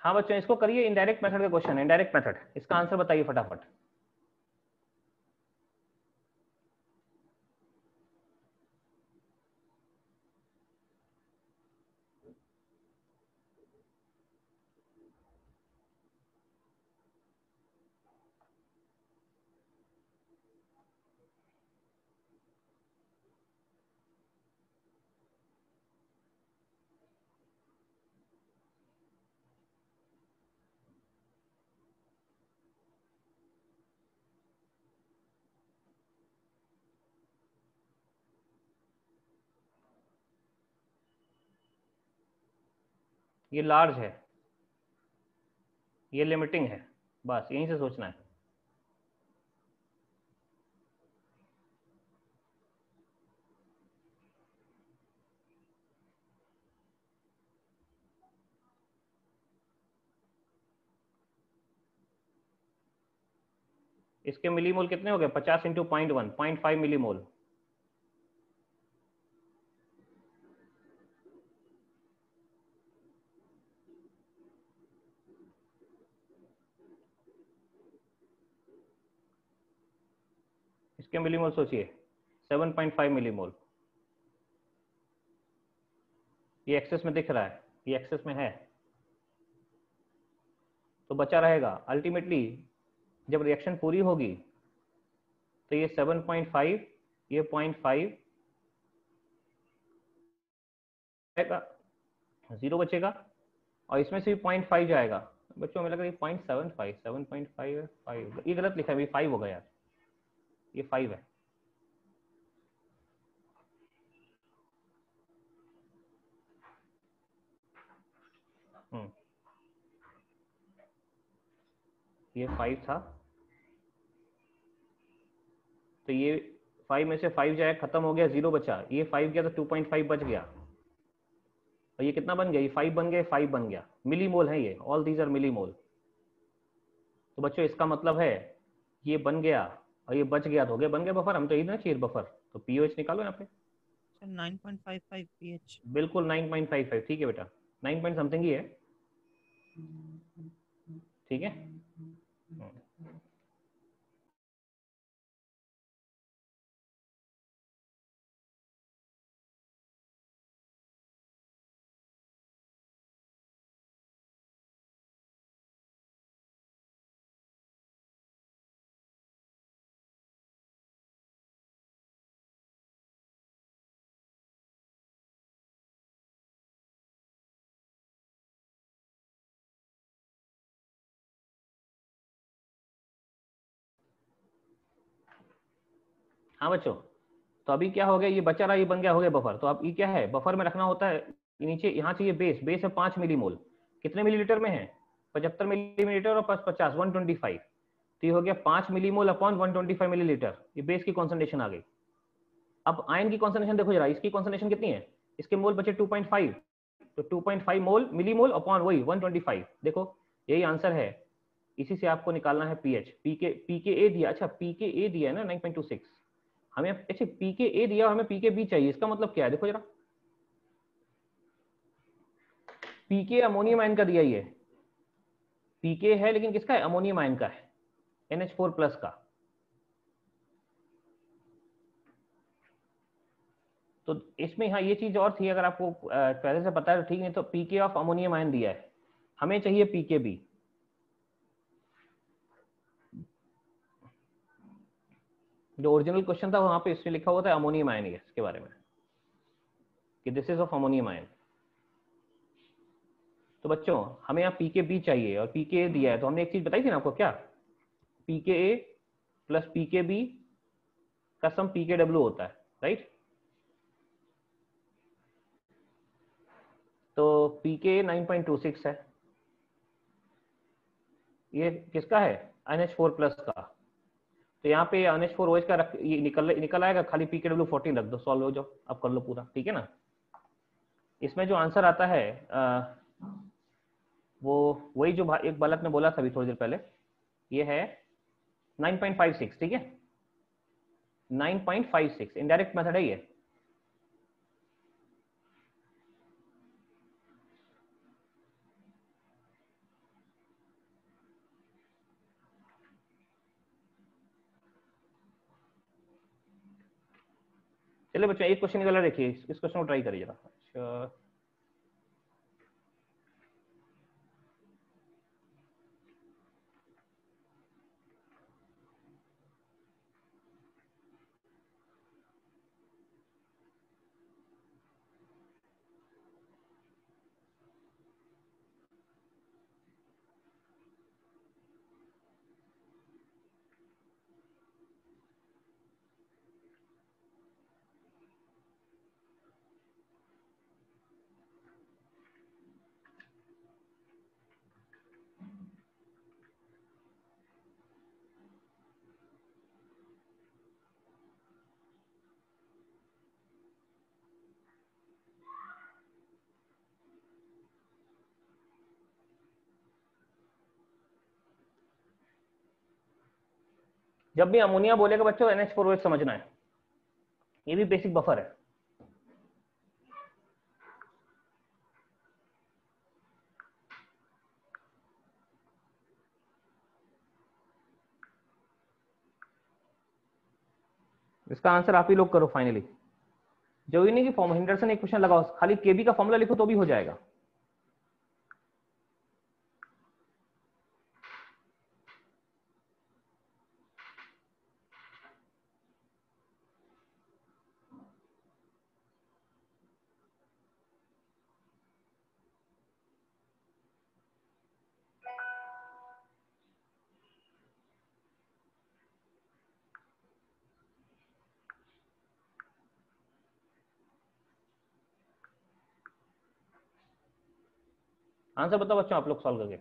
हाँ बच्चों, इसको करिए, इनडायरेक्ट मेथड का क्वेश्चन है, इनडायरेक्ट मेथड, इसका आंसर बताइए फटाफट। ये लार्ज है, ये लिमिटिंग है, बस यहीं से सोचना है। इसके मिलीमोल कितने हो गए? 50 इंटू 0.1, 0.5 मिलीमोल। इसके मिलीमोल सोचिए, 7.5 मिलीमोल। ये एक्सेस में दिख रहा है, ये एक्सेस में है, तो बचा रहेगा अल्टीमेटली जब रिएक्शन पूरी होगी तो ये 7.5, ये 0.5 आएगा, 0 बचेगा, और इसमें से भी 0.5 जाएगा। बच्चों हमें लगा ये 0.75, 7.5 है, 5, ये गलत लिखा है, ये 5 होगा यार, ये 5 है। ये 5 था, तो ये 5 में से 5 जाए, खत्म हो गया, 0 बचा, ये 5 गया तो 2.5 बच गया, और ये कितना बन गया? ये 5 बन गया, 5 बन गया, मिलीमोल है ये, ऑल दीज आर मिलीमोल। तो बच्चों इसका मतलब है ये बन गया और ये बच गया, तो हो गया, बन गया बफर। हम तो यही ना चाहिए बफर, तो पीओएच निकालो यहाँ पे। 9.55 pH। बिल्कुल 9.55, ठीक है बेटा, 9 पॉइंट समथिंग ही है, ठीक है। हाँ बच्चों, तो अभी क्या हो गया, ये बचा रहा, ये बन गया, हो गया बफर। तो अब ये क्या है, बफर में रखना होता है नीचे, यहाँ चाहिए बेस, बेस है 5 मिलीमोल, कितने मिलीलीटर में है? 75 मिलीलीटर और 50, 125, तो ये हो गया 5 मिलीमोल अपॉन 125 मिलीलीटर, ये बेस की कॉन्सेंट्रेशन आ गई। अब आयन की कॉन्सेंट्रेशन देखो जरा, इसकी कॉन्सेंट्रेशन कितनी है? इसके मोल बचे 2.5, तो 2.5 मोल मिलीमोल अपॉन वही 125, देखो यही आंसर है। इसी से आपको निकालना है पीएच। पीके ए दिया, अच्छा पीके ए दिया है ना 9.26, हमें अच्छा पीके ए दिया, हमें पीके बी चाहिए, इसका मतलब क्या है देखो जरा, पीके अमोनियम आयन का दिया, ये पीके है लेकिन किसका है? अमोनियम आयन का है, NH4 प्लस का। तो इसमें हाँ ये चीज और थी, अगर आपको पहले से पता है तो ठीक, नहीं तो पीके ऑफ अमोनियम आयन दिया है, हमें चाहिए पीके बी। जो ओरिजिनल क्वेश्चन था वहां पे इसमें लिखा हुआ था अमोनियम आयन, इसके बारे में कि this is of ammonium ion. तो बच्चों हमें यहाँ पीके बी चाहिए और पीके ए दिया है, तो हमने एक चीज बताई थी ना आपको, क्या? पीके ए प्लस पीके बी का सम पीके डब्ल्यू होता है, राइट? तो पीके 9.26 है, ये किसका है? NH4 प्लस का। तो यहाँ पे NH4 OH का रख, ये निकल आएगा, खाली पीकेडब्ल्यू 14 रख दो, सॉल्व हो जाओ, अब कर लो पूरा, ठीक है ना। इसमें जो आंसर आता है वो वही जो एक बालक ने बोला था अभी थोड़ी देर पहले, ये है 9.56, ठीक है, 9.56 इनडायरेक्ट मेथड है ये। चलिए बच्चों एक क्वेश्चन निकाला, देखिए इस क्वेश्चन को ट्राई करिए जरा। अच्छा जब भी अमोनिया बोलेगा बच्चों NH4OH समझना है, ये भी बेसिक बफर है। इसका आंसर आप ही लोग करो फाइनली। जो ही नहीं कि फॉर्म हेंडरसन एक क्वेश्चन लगाओ, खाली केबी का फॉर्मूला लिखो तो भी हो जाएगा। आंसर बताओ बच्चों आप लोग सॉल्व करके।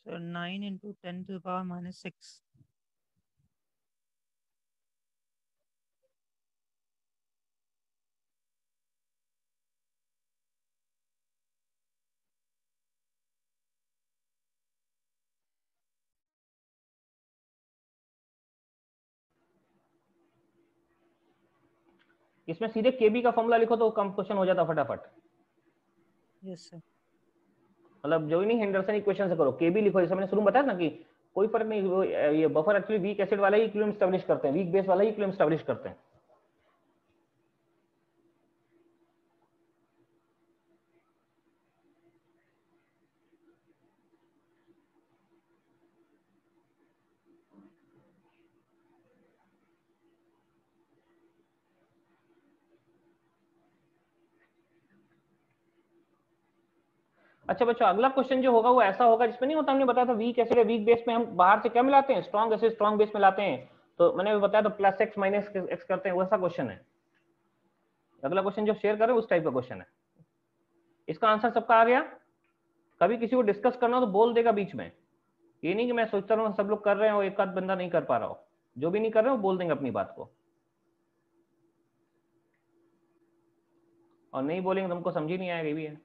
So 9 into 10 to the power minus 6. इसमें सीधे केबी का फॉर्मूला लिखो तो कम क्वेश्चन हो जाता फटाफट। Yes, sir. मतलब जो नहीं हेंडरसन इक्वेशन से करो, केबी लिखो। जैसे मैंने शुरू में बताया ना कि कोई फर्क नहीं, ये बफर एक्चुअली वीक एसिड वाला ही इक्विलिब्रियम एस्टैब्लिश करते हैं, वीक बेस वाला ही इक्विलिब्रियम एस्टैब्लिश करते हैं। अच्छा बच्चों अगला क्वेश्चन जो होगा वो ऐसा होगा जिसमें नहीं होता, हमने बताया था वीक एसिड है, वीक बेस में हम बाहर से क्या मिलाते हैं, स्ट्रॉन्ग एसिड स्ट्रॉन्ग बेस में लाते हैं। तो मैंने बताया तो प्लस एक्स माइनस एक्स करते हैं, वैसा क्वेश्चन है। अगला क्वेश्चन जो शेयर कर रहे हैं उस टाइप का क्वेश्चन है। इसका आंसर सबका आ गया? कभी किसी को डिस्कस करना हो तो बोल देगा बीच में, ये नहीं कि मैं सोचता रहूं सब लोग कर रहे हैं और एक आध बंदा नहीं कर पा रहा हो। जो भी नहीं कर रहे हो बोल देंगे अपनी बात को, और नहीं बोलेंगे तुमको समझ ही नहीं आएगा, ये भी है।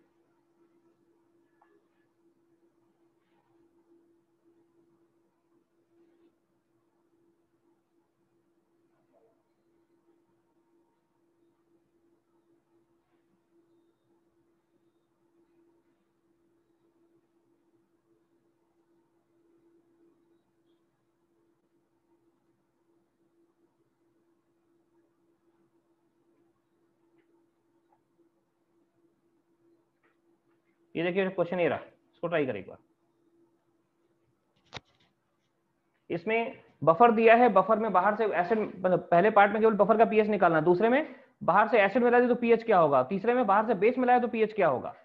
ये देखिए क्वेश्चन ये रहा, इसको ट्राई करें एक बार। इसमें बफर दिया है, बफर में बाहर से एसिड, मतलब पहले पार्ट में केवल बफर का पीएच निकालना, दूसरे में बाहर से एसिड मिला दे तो पीएच क्या होगा, तीसरे में बाहर से बेस मिलाया तो पीएच क्या होगा।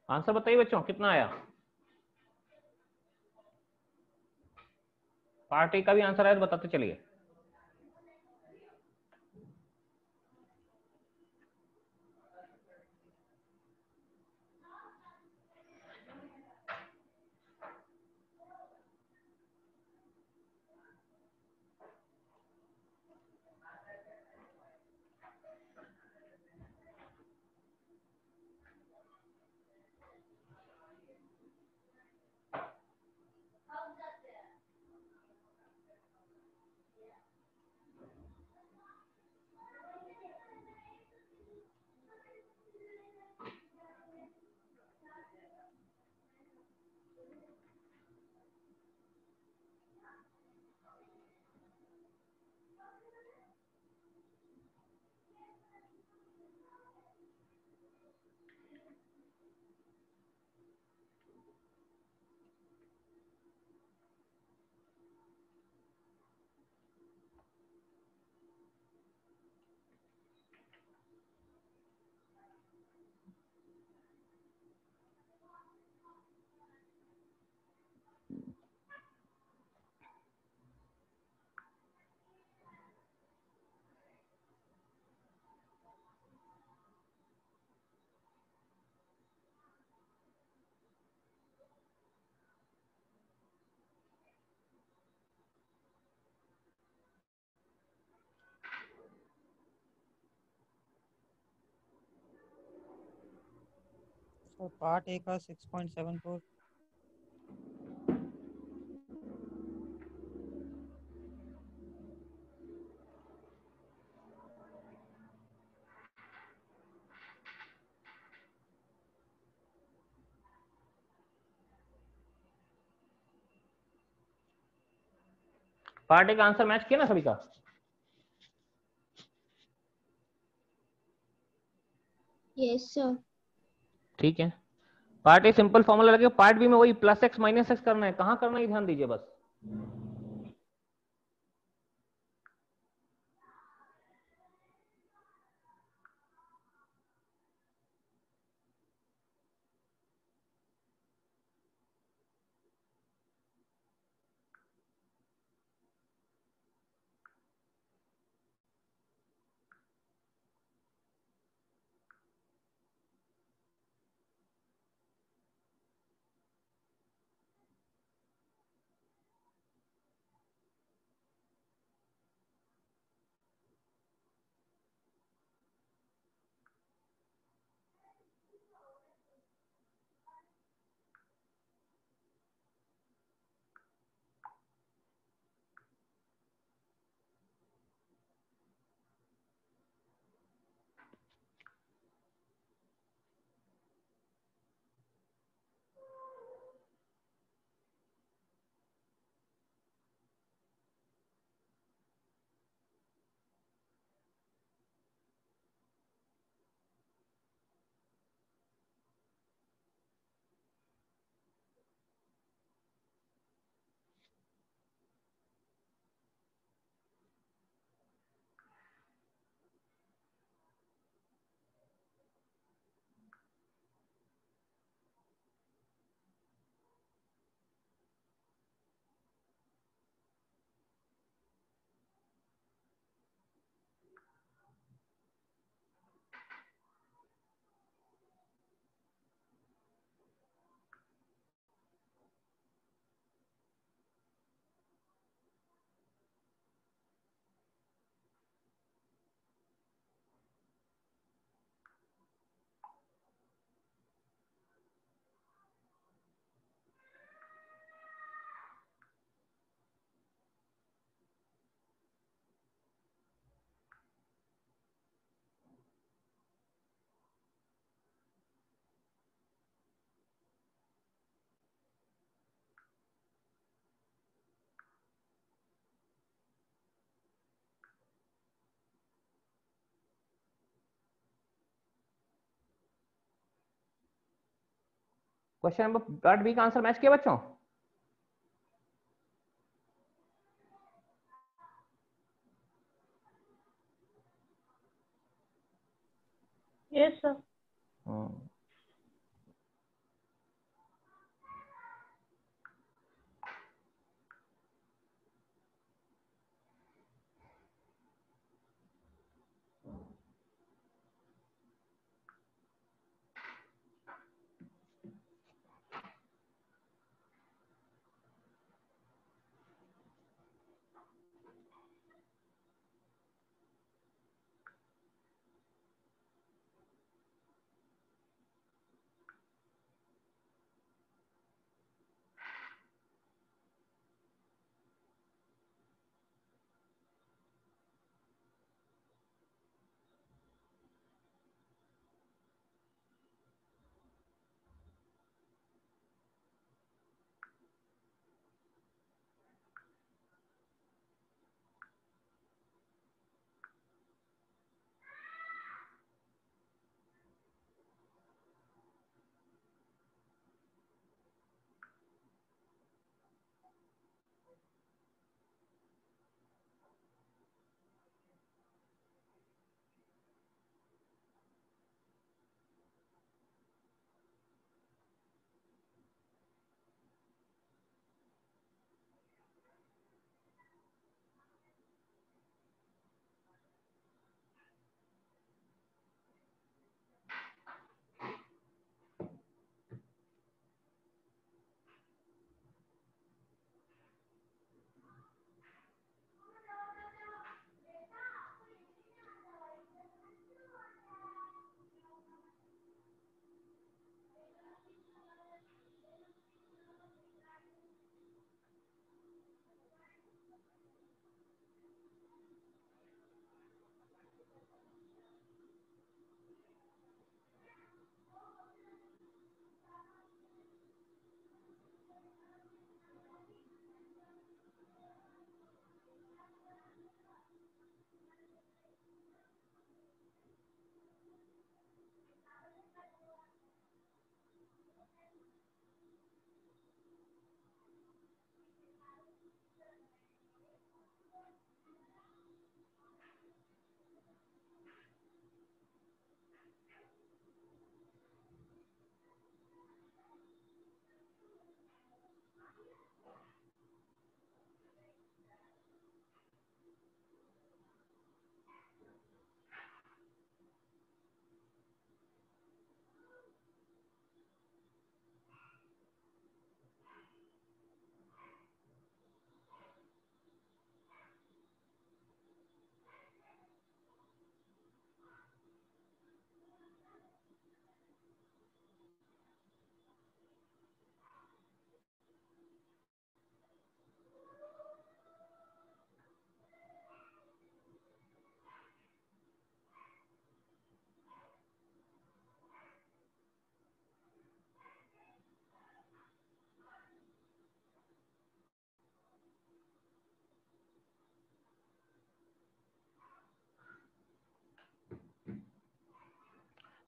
आंसर बताइए बच्चों, कितना आया। पार्ट ए का भी आंसर आया तो बताते चलिए। सर पार्ट ए का 6.74। पार्ट ए का आंसर मैच किया ना सभी का। Yes sir. ठीक है, पार्ट ए सिंपल फॉर्मूला लगे, पार्ट बी में वही प्लस एक्स माइनस एक्स करना है, कहां करना है ध्यान दीजिए बस। क्वेश्चन नंबर पार्ट बी का आंसर मैच किया बच्चों? Yes sir.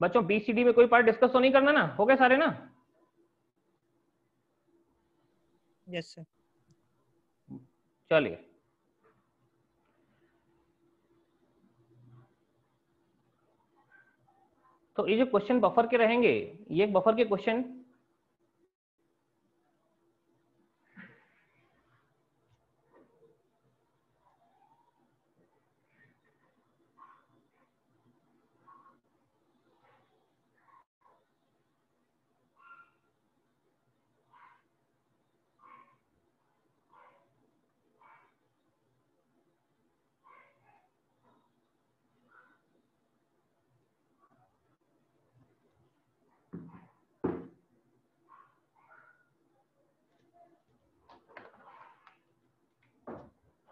बच्चों बीसीडी में कोई पार्ट डिस्कस तो नहीं करना ना, हो गए सारे ना? Yes sir. चलिए तो ये जो क्वेश्चन बफर के रहेंगे, ये बफर के क्वेश्चन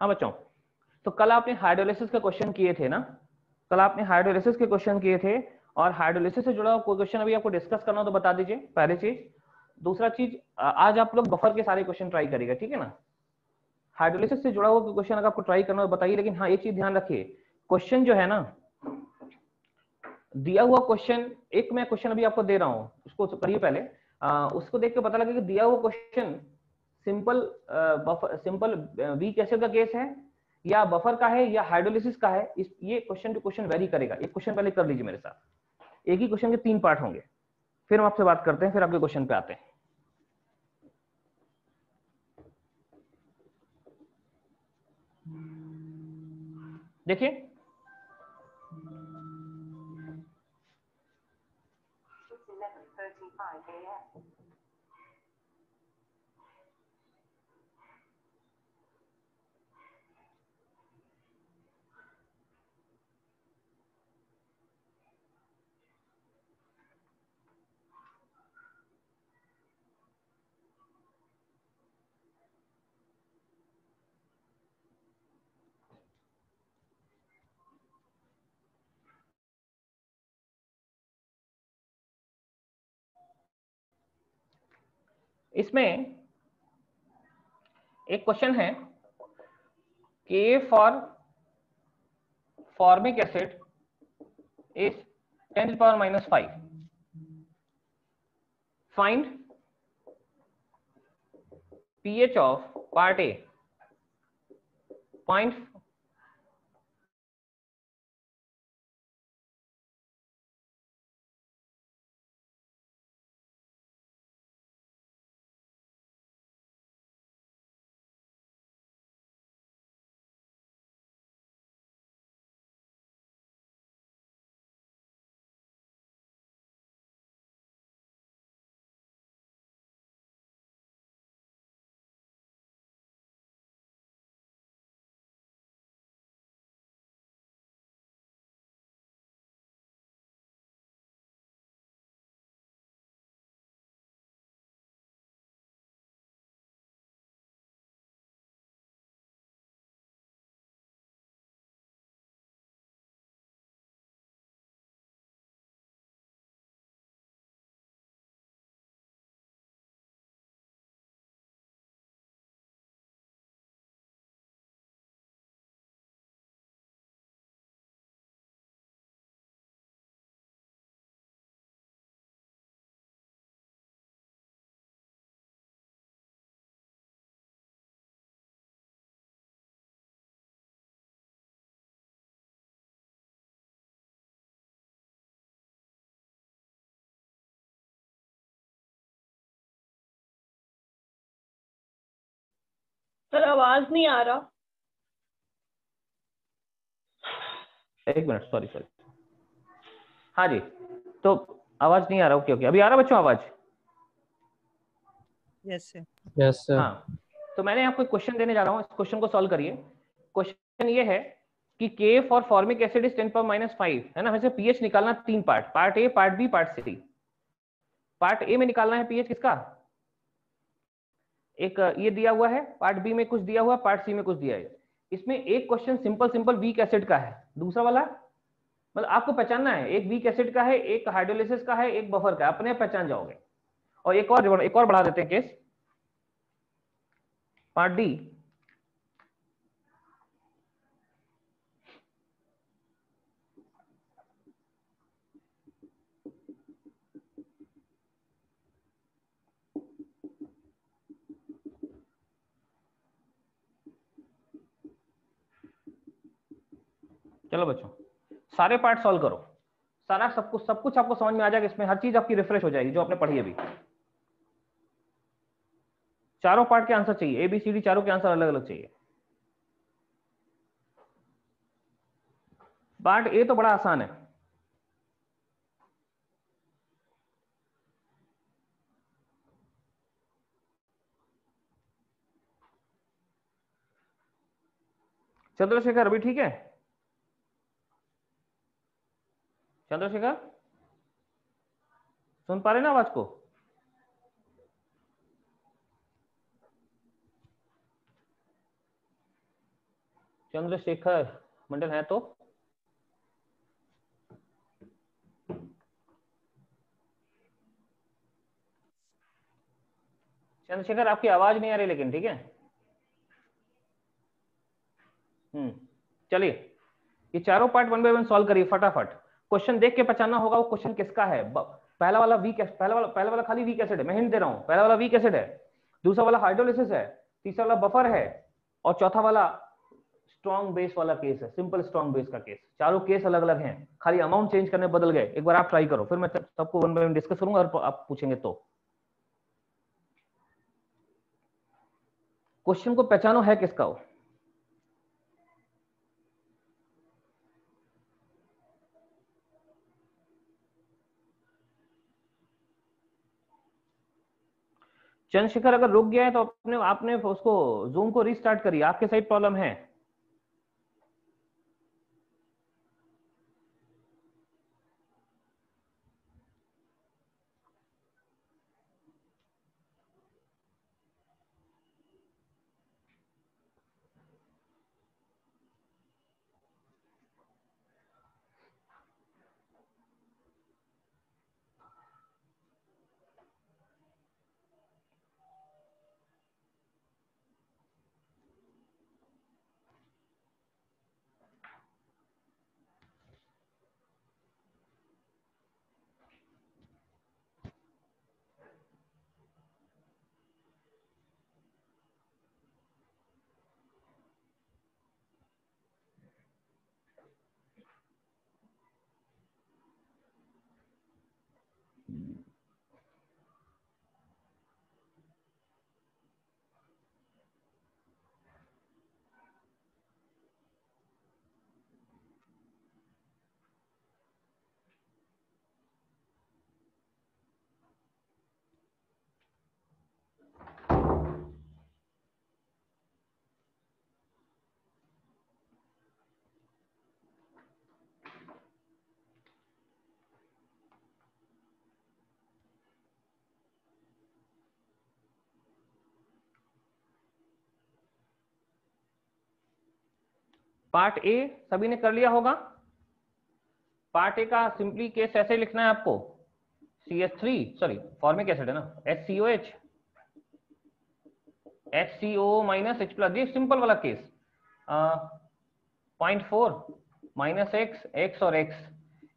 हाँ बच्चों, तो कल आपने हाइड्रोलिसिस का क्वेश्चन किए थे ना, कल आपने हाइड्रोलिसिस के क्वेश्चन किए थे, और हाइड्रोलिसिस से जुड़ा कोई क्वेश्चन अभी आपको डिस्कस करना हो तो बता दीजिए, पहली चीज। दूसरा चीज, आज आप लोग बफर के सारे क्वेश्चन ट्राई करिएगा, ठीक है ना? हाइड्रोलिसिस से जुड़ा हुआ क्वेश्चन अगर आपको ट्राई करना हो बताइए, लेकिन हाँ एक चीज ध्यान रखिए, क्वेश्चन जो है ना, दिया हुआ क्वेश्चन, एक मैं क्वेश्चन अभी आपको दे रहा हूँ, उसको करिए पहले। उसको देख के पता लगे कि दिया हुआ क्वेश्चन सिंपल वीक एसिड का केस है या बफर का है या हाइड्रोलिसिस का है, ये क्वेश्चन टू क्वेश्चन वेरी करेगा। एक क्वेश्चन पहले कर लीजिए मेरे साथ, एक ही क्वेश्चन के 3 पार्ट होंगे, फिर हम आपसे बात करते हैं, फिर आपके क्वेश्चन पे आते हैं। देखिए इसमें एक क्वेश्चन है, K for formic acid is 10 to the power minus 5. Find pH of part A. Point sir आवाज नहीं आ रहा। एक मिनट, सॉरी। हाँ जी, तो आवाज नहीं आ रहा। ओके ओके, अभी आ रहा बच्चों आवाज? Yes sir. Yes sir. हाँ, तो मैंने आपको एक क्वेश्चन देने जा रहा हूँ, इस क्वेश्चन को सॉल्व करिए। क्वेश्चन ये है कि K for formic acid is 10 power minus 5, है ना। वैसे पीएच निकालना 3 part, part A, part B, part C. Part A में निकालना है पीएच किसका, एक ये दिया हुआ है, पार्ट बी में कुछ दिया हुआ, पार्ट सी में कुछ दिया है। इसमें एक क्वेश्चन सिंपल वीक एसिड का है, दूसरा वाला मतलब आपको पहचानना है, एक वीक एसिड का है, एक हाइड्रोलिसिस का है, एक बफर का है, अपने पहचान जाओगे। और एक और बढ़ा देते हैं केस, पार्ट डी। चलो बच्चों, सारे पार्ट सॉल्व करो, सारा सब कुछ आपको समझ में आ जाएगा। इसमें हर चीज आपकी रिफ्रेश हो जाएगी जो आपने पढ़ी अभी। चारों पार्ट के आंसर चाहिए, ABCD चारों के आंसर अलग अलग चाहिए। पार्ट ए तो बड़ा आसान है। चंद्रशेखर अभी ठीक है? चंद्रशेखर सुन पा रहे ना आवाज को? चंद्रशेखर मंडल है तो चंद्रशेखर आपकी आवाज नहीं आ रही लेकिन, ठीक है। चलिए, ये चारों पार्ट 1 बाय 1 सॉल्व करिए फटाफट। क्वेश्चन देख के पहचानना होगा वो क्वेश्चन किसका है। पहला वाला खाली वीक एसिड है, मैं हिंट दे रहा हूं, पहला वाला वीक एसिड है, दूसरा वाला हाइड्रोलिसिस है, तीसरा वाला बफर है, और चौथा वाला स्ट्रॉन्ग बेस वाला केस है, सिंपल स्ट्रॉन्ग बेस का केस। चारों केस अलग अलग हैं, खाली अमाउंट चेंज करने बदल गए। एक बार आप ट्राई करो, फिर मैं सबको वन बाय वन डिस्कस करूंगा और आप पूछेंगे तो। क्वेश्चन को पहचानो है किसका हो। चंद्रशेखर अगर रुक गया है तो आपने उसको जूम को रीस्टार्ट करिए, आपके साइड प्रॉब्लम है। पार्ट ए सभी ने कर लिया होगा। पार्ट ए का सिंपली केस ऐसे लिखना है आपको, CH3 सॉरी फॉर्मिक एसिड है ना, HCOH HCO minus H plus, ये सिंपल वाला केस। 0.4 माइनस x और x,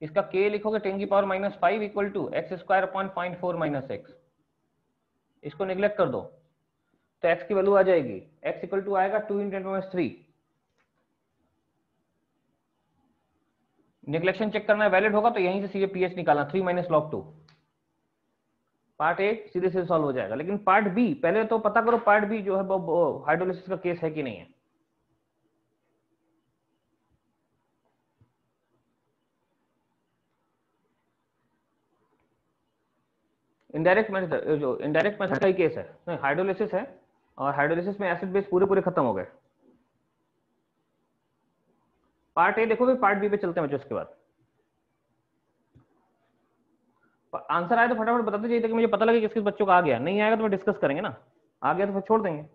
इसका k लिखोगे 10 की power -5 equal to x square upon 0.4 minus x. इसको निगलेक्ट कर दो तो x की वैल्यू आ जाएगी, x इक्वल टू आएगा 2 × 10⁻³ निगलेक्शन चेक करना है, वैलिड होगा तो यहीं से सीधे pH निकालना, 3 - log 2। पार्ट ए सीधे से सॉल्व हो जाएगा। लेकिन पार्ट बी पहले तो पता करो, पार्ट बी जो है वो हाइड्रोलिसिस का केस है कि नहीं है। इनडायरेक्ट मेथड, जो इनडायरेक्ट मेथड का ही केस है, हाइड्रोलिसिस है और हाइड्रोलिसिस में एसिड बेस पूरे खत्म हो गए। पार्ट ए देखो, फिर पार्ट बी पे चलते हैं बच्चों। उसके बाद आंसर आया तो फटाफट बताते जाइए कि मुझे पता लगे किस किस बच्चों का आ गया। नहीं आएगा तो मैं डिस्कस करेंगे ना, आ गया तो फिर छोड़ देंगे।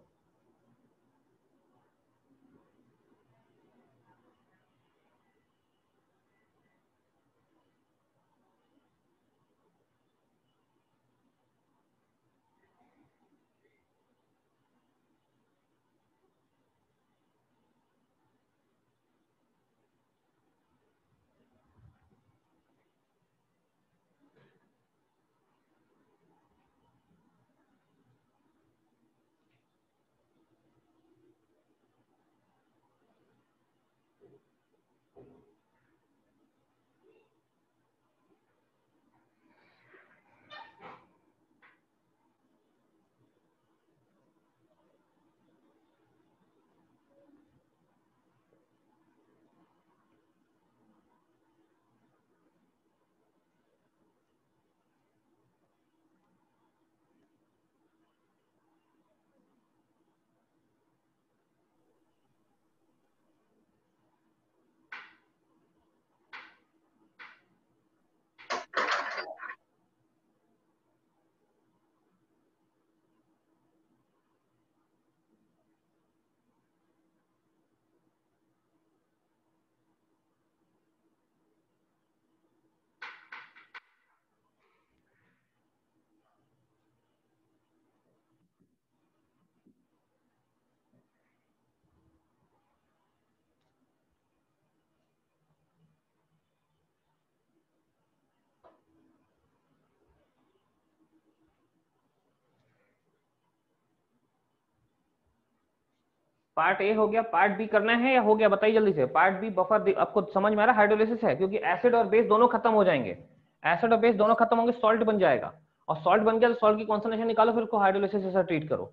पार्ट ए हो गया, पार्ट बी करना है या हो गया बताइए जल्दी से। पार्ट बी बफर, आपको समझ में आ रहा है हाइड्रोलिसिस है, क्योंकि एसिड और बेस दोनों खत्म हो जाएंगे, एसिड और बेस दोनों खत्म होंगे, सॉल्ट बन जाएगा, और सॉल्ट बन गया तो सॉल्ट की कॉन्सेंट्रेशन निकालो, फिर उसको हाइड्रोलिसिस जैसा ट्रीट करो।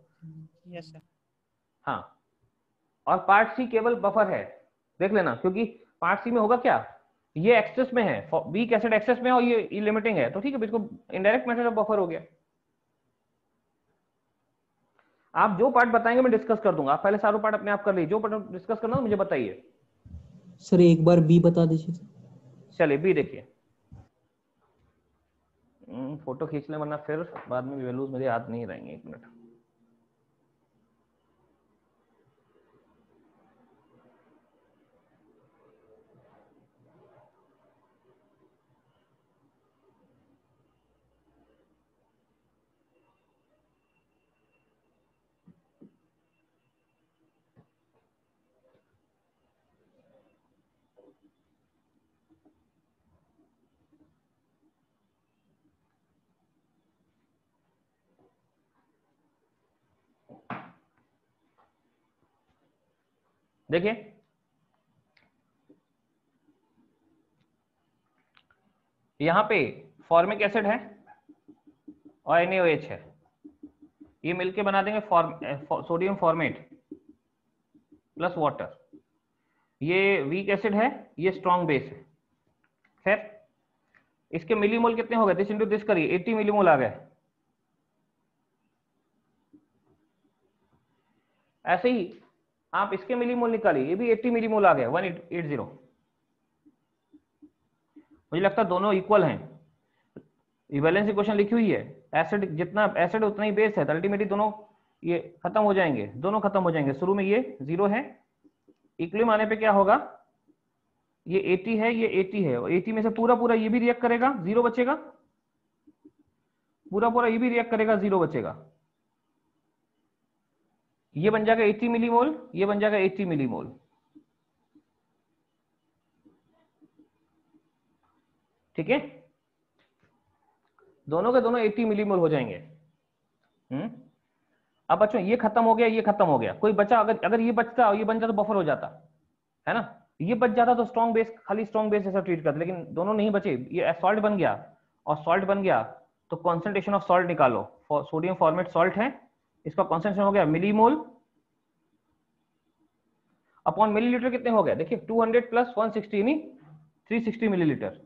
Yes sir. हाँ, और पार्ट सी केवल बफर है, देख लेना, क्योंकि पार्ट सी में होगा क्या, ये एक्सेस में है, वीक एसिड एक्सेस में है और ये लिमिटिंग है, तो ठीक है, बिल्कुल इनडायरेक्ट मेथड ऑफ बफर हो गया। आप जो पार्ट बताएंगे मैं डिस्कस कर दूंगा, आप पहले सारे पार्ट अपने आप कर लीजिए, जो पार्ट डिस्कस करना है मुझे बताइए। सर एक बार बी बता दीजिए। चलिए बी देखिए, फोटो खींच लें वरना फिर बाद में वैल्यूज मुझे याद नहीं रहेंगे, एक मिनट। देखिए यहां पे फॉर्मिक एसिड है और NaOH है, ये मिलके बना देंगे सोडियम फॉर्मेट प्लस वाटर। ये वीक एसिड है, ये स्ट्रॉन्ग बेस है। खैर इसके मिलीमोल कितने हो गए, दिस इंटू दिस करिए, 80 मिलीमोल आ गए। ऐसे ही आप इसके मिलीमोल निकालिए, ये भी 80 मिलीमोल आ गए, 1880। मुझे लगता है दोनों इक्वल हैं, वैलेंस इक्वेशन लिखी हुई है, एसिड जितना एसिड उतना ही बेस है, तो अल्टीमेटली दोनों ये खत्म हो जाएंगे, दोनों खत्म हो जाएंगे। शुरू में ये 0 है, इक्विलिब्रियम आने पे क्या होगा, ये 80 है, ये 80 है, और 80 में से पूरा पूरा ये भी रिएक्ट करेगा, 0 बचेगा, पूरा पूरा ये भी रिएक्ट करेगा, 0 बचेगा। ये बन जाएगा 80 मिलीमोल, ये बन जाएगा 80 मिलीमोल। ठीक है, दोनों के दोनों 80 मिलीमोल हो जाएंगे। अब बच्चों ये खत्म हो गया, ये खत्म हो गया, कोई बचा, अगर ये बचता और ये बन जाता तो बफर हो जाता है ना, ये बच जाता तो स्ट्रॉन्ग बेस, खाली स्ट्रॉन्ग बेस जैसा ट्रीट करते, लेकिन दोनों नहीं बचे, ये सॉल्ट बन गया, और सॉल्ट बन गया तो कॉन्सेंट्रेशन ऑफ सॉल्ट निकालो, सोडियम फॉर्मेट सॉल्ट है, इसका कॉन्सेंट्रेशन हो गया मिलीमोल अपॉन मिलीलीटर, कितने हो गए देखिए, 200 प्लस 160 यानी 360 मिलीलीटर।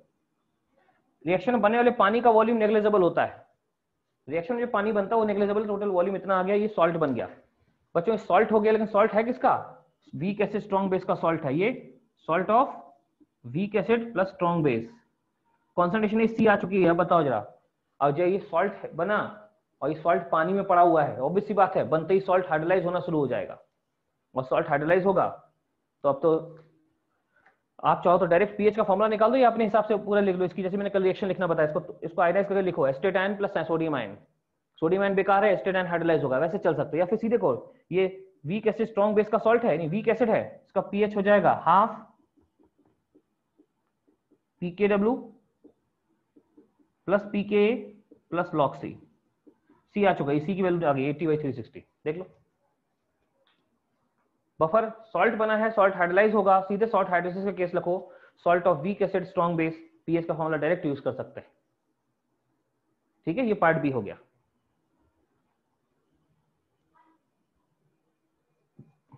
रिएक्शन बनने वाले पानी का वॉल्यूम नेग्लिजिबल होता है, रिएक्शन में जो पानी बनता है वो नेग्लिजिबल, टोटल वॉल्यूम इतना आ गया, ये सॉल्ट बन गया। बच्चों सॉल्ट हो गया, लेकिन सॉल्ट है किसका, वीक एसिड स्ट्रॉन्ग बेस का सॉल्ट है, ये salt of weak acid plus strong base, concentration इसी आ चुकी है, बताओ जरा। और जब ये सॉल्ट बना और ये सॉल्ट पानी में पड़ा हुआ है, ऑब्वियस सी बात है, बनते ही सॉल्ट हाइड्रोलाइज होना शुरू हो जाएगा, और सॉल्ट हाइड्रोलाइज होगा तो अब तो आप चाहो तो डायरेक्ट पीएच का फॉर्मूला निकाल दो या अपने हिसाब से पूरा लिख लो, इसकी जैसे मैंने कल रिएक्शन लिखना बताया, इसको आयनाइज करके लिखो, estate ion plus sodium ion, sodium ion बेकार है, एस्टेट आयन हाइड्रोलाइज होगा, वैसे चल सकते हैं, या फिर सीधे को ये वीक एसिड स्ट्रॉन्ग बेस का सॉल्ट है, नहीं वीक एसिड है, इसका पीएच हो जाएगा half pKw plus pKa plus log C, C आ चुका है, इसी की वैल्यू आ गई 80/360, देख लो। बफर सॉल्ट बना है, सॉल्ट हाइड्रोलाइज होगा, सीधे सॉल्ट हाइड्रोलिसिस का केस लिखो, salt of weak acid strong base, pH का फॉर्मूला डायरेक्ट यूज कर सकते हैं। ठीक है, ये पार्ट बी हो गया।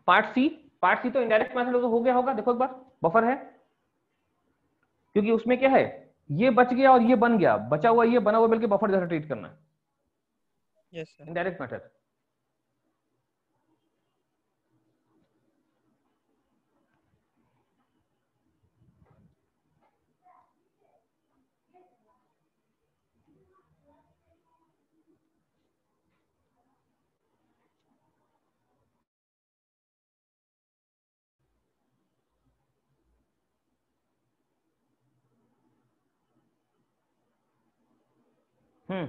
पार्ट सी तो इनडायरेक्ट मेथड तो हो गया होगा, देखो एक बार, बफर है, क्योंकि उसमें क्या है, ये बच गया और ये बन गया, बचा हुआ ये बना हुआ मिलकर बफर जैसा ट्रीट करना है, yes sir. Indirect method. Hmm,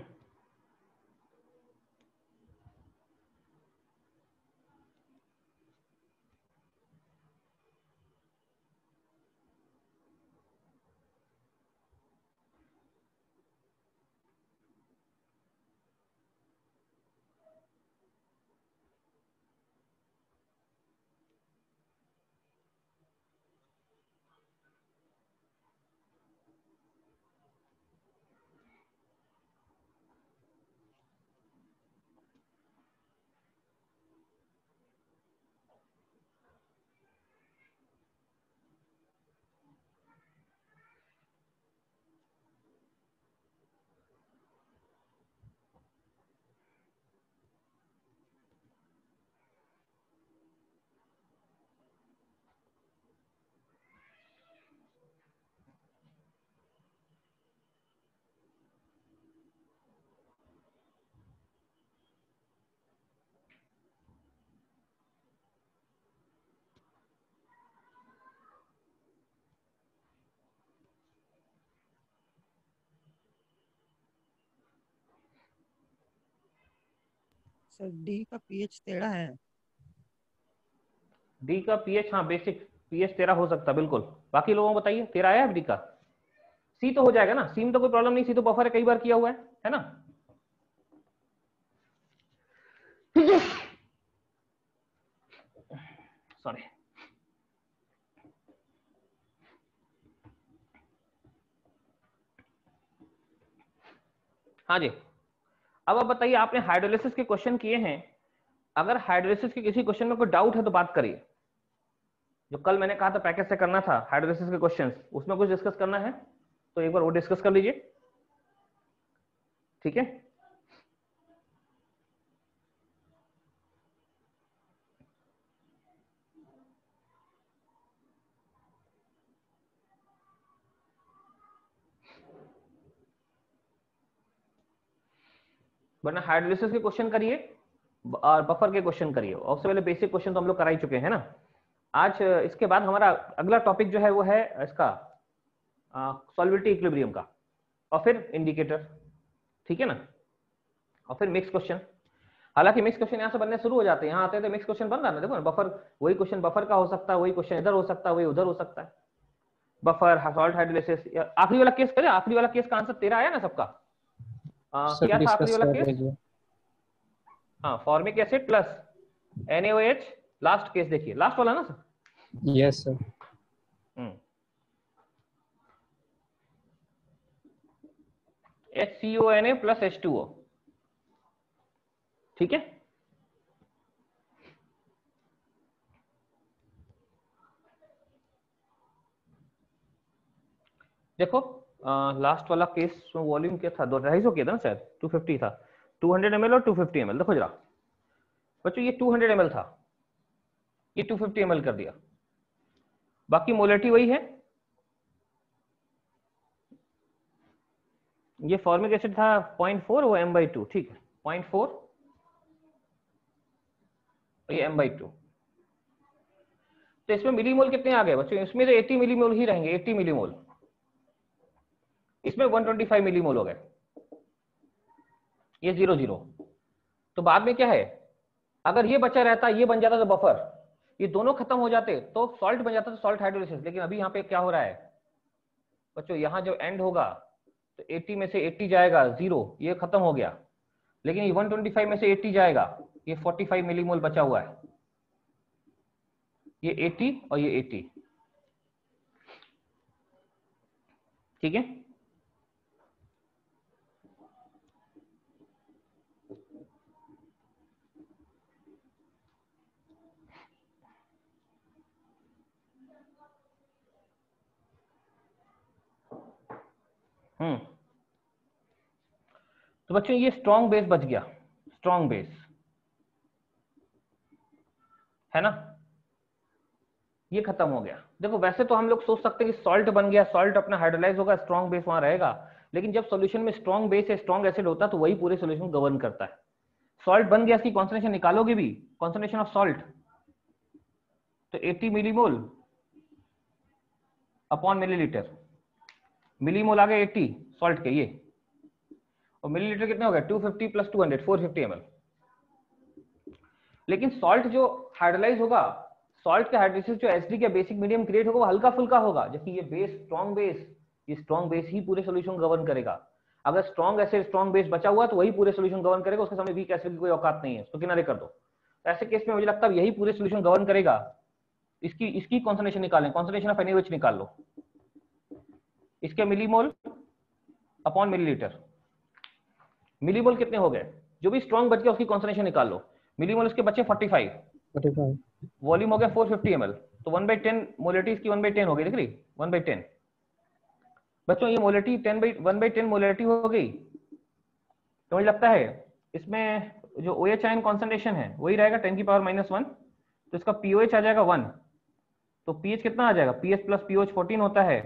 sir D का पीएच टेढ़ा है। डी का पीएच, हाँ बेसिक पीएच 13 हो सकता है बिल्कुल। बाकी लोगों को बताइए 13 आया है डी का। सी तो हो जाएगा ना, सी में तो कोई प्रॉब्लम नहीं, सी तो बफर है, कई बार किया हुआ है ना। सॉरी। हाँ जी, अब आप बताइए, आपने हाइड्रोलिसिस के क्वेश्चन किए हैं, अगर हाइड्रोलिसिस के किसी क्वेश्चन में कोई डाउट है तो बात करिए। जो कल मैंने कहा था पैकेज से करना था हाइड्रोलिसिस के क्वेश्चंस, उसमें कुछ डिस्कस करना है तो एक बार वो डिस्कस कर लीजिए, ठीक है। वरना हाइड्रोलिसिस के क्वेश्चन करिए और बफर के क्वेश्चन करिए, और उससे पहले बेसिक क्वेश्चन तो हम लोग करा ही चुके हैं ना आज। इसके बाद हमारा अगला टॉपिक जो है वो है इसका सॉल्युबिलिटी इक्विलिब्रियम का, और फिर इंडिकेटर, ठीक है ना, और फिर मिक्स क्वेश्चन। हालांकि मिक्स क्वेश्चन यहाँ से बनने शुरू हो जाते हैं, यहाँ आते हैं तो मिक्स क्वेश्चन बन रहा है ना, देखो ना, बफर वही क्वेश्चन बफर का हो सकता है, वही क्वेश्चन इधर हो सकता है, वही उधर हो सकता है। Buffer, salt hydrolysis. आखिरी वाला केस करें, आखिरी वाला केस का आंसर 13 आया ना सबका। क्या था आखिरी वाला केस? हाँ, formic acid plus NaOH। Last case देखिए, लास्ट वाला ना sir. Yes sir. HCONA plus H2O, ठीक है। देखो लास्ट वाला केस वॉल्यूम क्या था, 250 किया था ना शायद, 250 था, 200 ml और 250 ml। देखो जरा बच्चों, ये 200 ml था, ये 250 ml कर दिया, बाकी मोलेटी वही है। ये फॉर्मिक एसिड था 0.4, वो m/2, ठीक है, 0.4 ये m/2। तो इसमें मिलीमोल कितने आ गए बच्चों? इसमें तो 80 मिलीमोल ही रहेंगे, 80 मिलीमोल। इसमें 125 मिलीमोल हो गए, ये 0 तो बाद में क्या है, अगर ये बचा रहता, ये बन जाता तो बफर, ये दोनों खत्म हो जाते तो सॉल्ट बन जाता, तो सॉल्ट हाइड्रोलिसिस। लेकिन अभी यहाँ पे क्या हो रहा है बच्चों, यहाँ जब एंड होगा तो 80 में से 80 जाएगा 0, ये खत्म हो गया। लेकिन ये 125 में से 80 जाएगा, ये 45 मिलीमोल बचा हुआ है, ये 80 और ये 80, ठीक है। तो बच्चों ये स्ट्रॉन्ग बेस बच गया, स्ट्रॉन्ग बेस है ना, ये खत्म हो गया। देखो वैसे तो हम लोग सोच सकते हैं कि सॉल्ट बन गया, सॉल्ट अपना हाइड्रोलाइज होगा, स्ट्रॉन्ग बेस वहां रहेगा, लेकिन जब सॉल्यूशन में स्ट्रॉन्ग बेस है, स्ट्रॉन्ग एसिड होता है, तो वही पूरे सॉल्यूशन गवर्न करता है। सॉल्ट बन गया, इसकी कॉन्सेंट्रेशन निकालोगे भी, कॉन्सेंट्रेशन ऑफ सॉल्ट तो 80 मिलीमोल अपॉन मिलीलीटर, मिलीमोल आ गए 80 सॉल्ट के, ये और मिलीलीटर कितने हो गए 250 प्लस 200 450 ml। लेकिन सॉल्ट जो हाइड्रोलाइज होगा, सॉल्ट का हाइड्रोलिसिस जो एसिडिक या बेसिक मीडियम क्रिएट होगा वो हल्का फुल्का होगा, जबकि ये बेस स्ट्रॉन्ग बेस, ये स्ट्रॉन्ग बेस ही पूरे सॉल्यूशन गवर्न करेगा। अगर स्ट्रॉन्ग एसिड स्ट्रॉन्ग बेस बचा हुआ तो वही पूरे सॉल्यूशन गवर्न करेगा, उसके सामने वीक एसिड की कोई औकात नहीं है, उसको किनारे कर दो। तो ऐसे केस में मुझे लगता है यही पूरे सॉल्यूशन गवर्न करेगा। इसकी कॉन्सेंट्रेशन निकालें, कॉन्सेंट्रेशन ऑफ NaOH निकाल लो, इसके मिलीमोल अपॉन मिलीलीटर, मिलीमोल कितने हो गए, जो भी स्ट्रॉन्ग बच गया उसकी कॉन्सेंट्रेशन निकाल लो। मिलीमोल इसके बच्चे 45, वॉल्यूम हो गया 450 ml, तो 1/10 मोलेटी इसकी 1/10 हो गई, देख रही 1/10 बच्चों, ये मोलेटी 1/10 मोलेटी हो गई। तो मुझे लगता है इसमें जो OH आयन कॉन्सेंट्रेशन है वही रहेगा 10⁻⁻1, तो इसका pOH आ जाएगा 1, तो pH कितना आ जाएगा, pH प्लस pOH 14 होता है,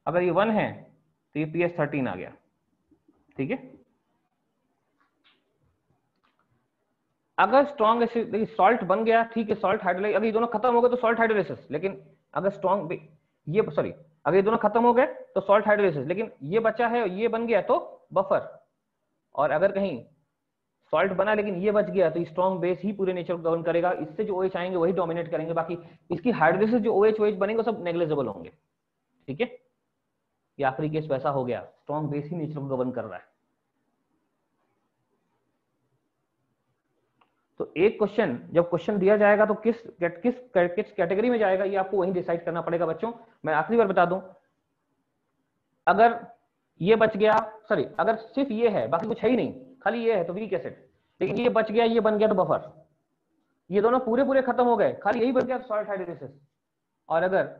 अगर ये 1 है तो ये pH 13 आ गया, ठीक है। अगर स्ट्रॉन्ग एसिड सॉल्ट बन गया, ठीक है, सॉल्ट हाइड्रोलाइज, अगर ये दोनों खत्म हो गए तो सॉल्ट हाइड्रोलिसिस, लेकिन अगर स्ट्रॉन्ग ये सॉरी अगर ये दोनों खत्म हो गए तो सॉल्ट हाइड्रोलिसिस, लेकिन ये बचा है ये बन गया तो बफर। और अगर कहीं सॉल्ट बना लेकिन ये बच गया, तो स्ट्रॉन्ग बेस ही पूरे नेचर को गवर्न करेगा। इससे जो OH आएंगे वही डोमिनेट करेंगे, बाकी इसकी हाइड्रोलिसिस जो OH बनेंगे सब नेग्लिजिबल होंगे। ठीक है, ये आखिरी केस वैसा हो गया, स्ट्रॉन्ग बेस ही नेचर को गवर्न कर रहा है। तो एक क्वेश्चन जब क्वेश्चन दिया जाएगा तो किस कैटेगरी में जाएगा ये आपको वही डिसाइड करना पड़ेगा बच्चों। मैं आखिरी बार बता दूं, अगर ये बच गया, सॉरी अगर सिर्फ ये है बाकी कुछ है ही नहीं, खाली ये है तो वीक एसिड, लेकिन ये बच गया, ये बन गया तो बफर, ये दोनों पूरे पूरे खत्म हो गए, खाली यही बच गया सॉल्ट हाइड्रोलिसिस। और अगर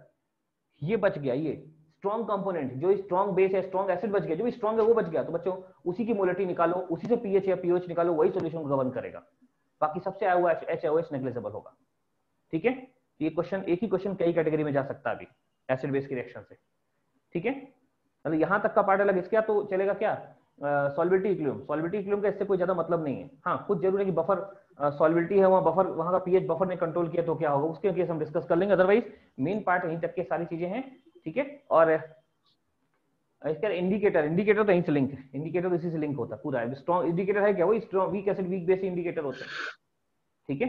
ये बच गया, ये स्ट्रॉन्ग कंपोनेंट जो स्ट्रॉन्ग बेस है, स्ट्रॉन्ग एसिड बच गया, जो भी स्ट्रॉन्ग है वो बच गया, तो बच्चों उसी की मोलरिटी निकालो, उसी से पीएच या पीओएच निकालो, वही सॉल्यूशन को गवर्न करेगा। बाकी सबसे आया हुआ HOH नेग्लिजिबल होगा। ठीक है, ये क्वेश्चन, एक ही क्वेश्चन कई कैटेगरी में जा सकता है अभी एसिड बेस की रिएक्शन से। ठीक है, मतलब यहाँ तक का पार्ट अलग, इसका तो चलेगा क्या सॉल्बिलिटी इक्विलिब्रियम। सॉल्बिलिटी इक्विलिब्रियम का इससे कोई ज्यादा मतलब नहीं है। हाँ कुछ जरूर है कि बफर सॉल्बिलिटी है, वहाँ बफर, वहाँ का पीएच बफर ने कंट्रोल किया तो क्या होगा, उसके केस हम डिस्कस कर लेंगे। अदरवाइज मेन पार्ट यहीं तक के सारी चीजें हैं। ठीक है, और इसका इंडिकेटर तो यहीं से लिंक है, इंडिकेटर तो इसी से लिंक होता है पूरा। स्ट्रॉन्ग इंडिकेटर है क्या, वही strong weak acid weak base indicator होते हैं। ठीक है,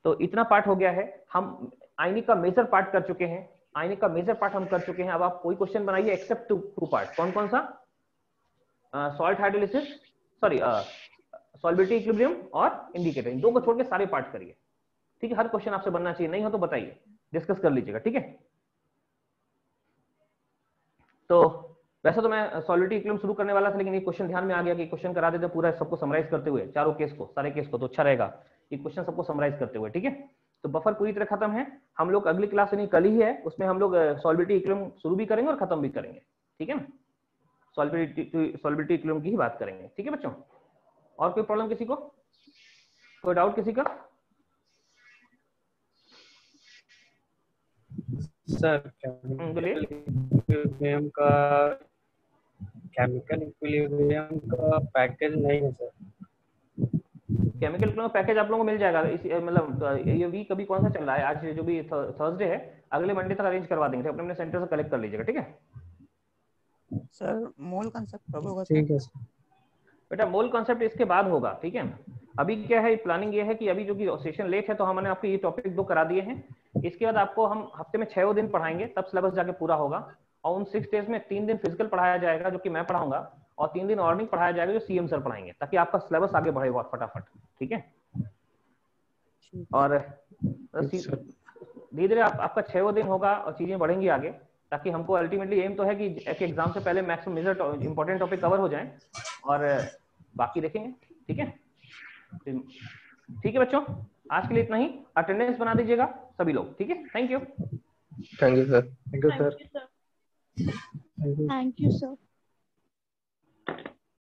तो इतना पार्ट हो गया है। हम आयनिक का मेजर पार्ट कर चुके हैं, आयनिक का मेजर पार्ट हम कर चुके हैं। अब आप कोई क्वेश्चन बनाइए एक्सेप्ट टू पार्ट। कौन कौन सा? सॉल्ट हाइड्रोलिसिस, सॉरी सॉल्बिलिटी इक्विलिब्रियम और इंडिकेटर, इन दो को छोड़ के सारे पार्ट करिए। ठीक है, हर क्वेश्चन आपसे बनना चाहिए, नहीं हो तो बताइए, डिस्कस कर लीजिएगा। ठीक है, तो वैसे तो मैं सॉल्बिलिटी इक्विलिब्रियम शुरू करने वाला था, लेकिन ये क्वेश्चन ध्यान में आ गया कि क्वेश्चन करा देते पूरा सबको समराइज करते हुए, चारों केस को, सारे केस को, तो अच्छा रहेगा ये क्वेश्चन सबको समराइज करते हुए। ठीक है, तो बफर पूरी तरह खत्म है। हम लोग अगली क्लास नहीं कल ही है, उसमें हम लोग सॉल्बिलिटी इक्विलिब्रियम शुरू भी करेंगे और खत्म भी करेंगे। ठीक है ना, सॉल्बिलिटी इक्विलिब्रियम की ही बात करेंगे। ठीक है बच्चों, और कोई प्रॉब्लम किसी को, कोई डाउट किसी का? सर बोलिए। केमिकल इक्विलिब्रियम का पैकेज नहीं है सर। केमिकल इक्विलिब्रियम पैकेज आप लोगों को मिल जाएगा। मतलब ये वीक अभी कौन सा चल रहा है, आज जो भी थर्सडे है, अगले मंडे तक अरेंज करवा देंगे, अपने अपने सेंटर से कलेक्ट कर लीजिएगा। ठीक है सर, मोल कांसेप्ट कब होगा? ठीक है सर। बेटा मोल कॉन्सेप्ट इसके बाद होगा। ठीक है, अभी क्या है, प्लानिंग ये है कि अभी जो कि सेशन लेट है तो हमने आपको ये टॉपिक 2 करा दिए हैं। इसके बाद आपको हम हफ्ते में 6 दिन पढ़ाएंगे, तब सिलेबस जाके पूरा होगा। और उन 6 डेज में 3 दिन फिजिकल पढ़ाया जाएगा जो कि मैं पढ़ाऊंगा, और 3 दिन ऑर्निंग पढ़ाया जाएगा जो सीएम सर पढ़ाएंगे, ताकि आपका सिलेबस आगे बढ़ेगा फटाफट। ठीक है, और धीरे धीरे आपका 6 दिन होगा और चीजें बढ़ेंगी आगे, ताकि हमको अल्टीमेटली एम तो है कि एग्जाम से पहले maximum major important topic cover हो जाए और बाकी देखेंगे। ठीक है, ठीक है बच्चों, आज के लिए इतना ही। अटेंडेंस बना दीजिएगा सभी लोग। ठीक है, thank you. Thank you sir. Thank you sir. Thank you, sir.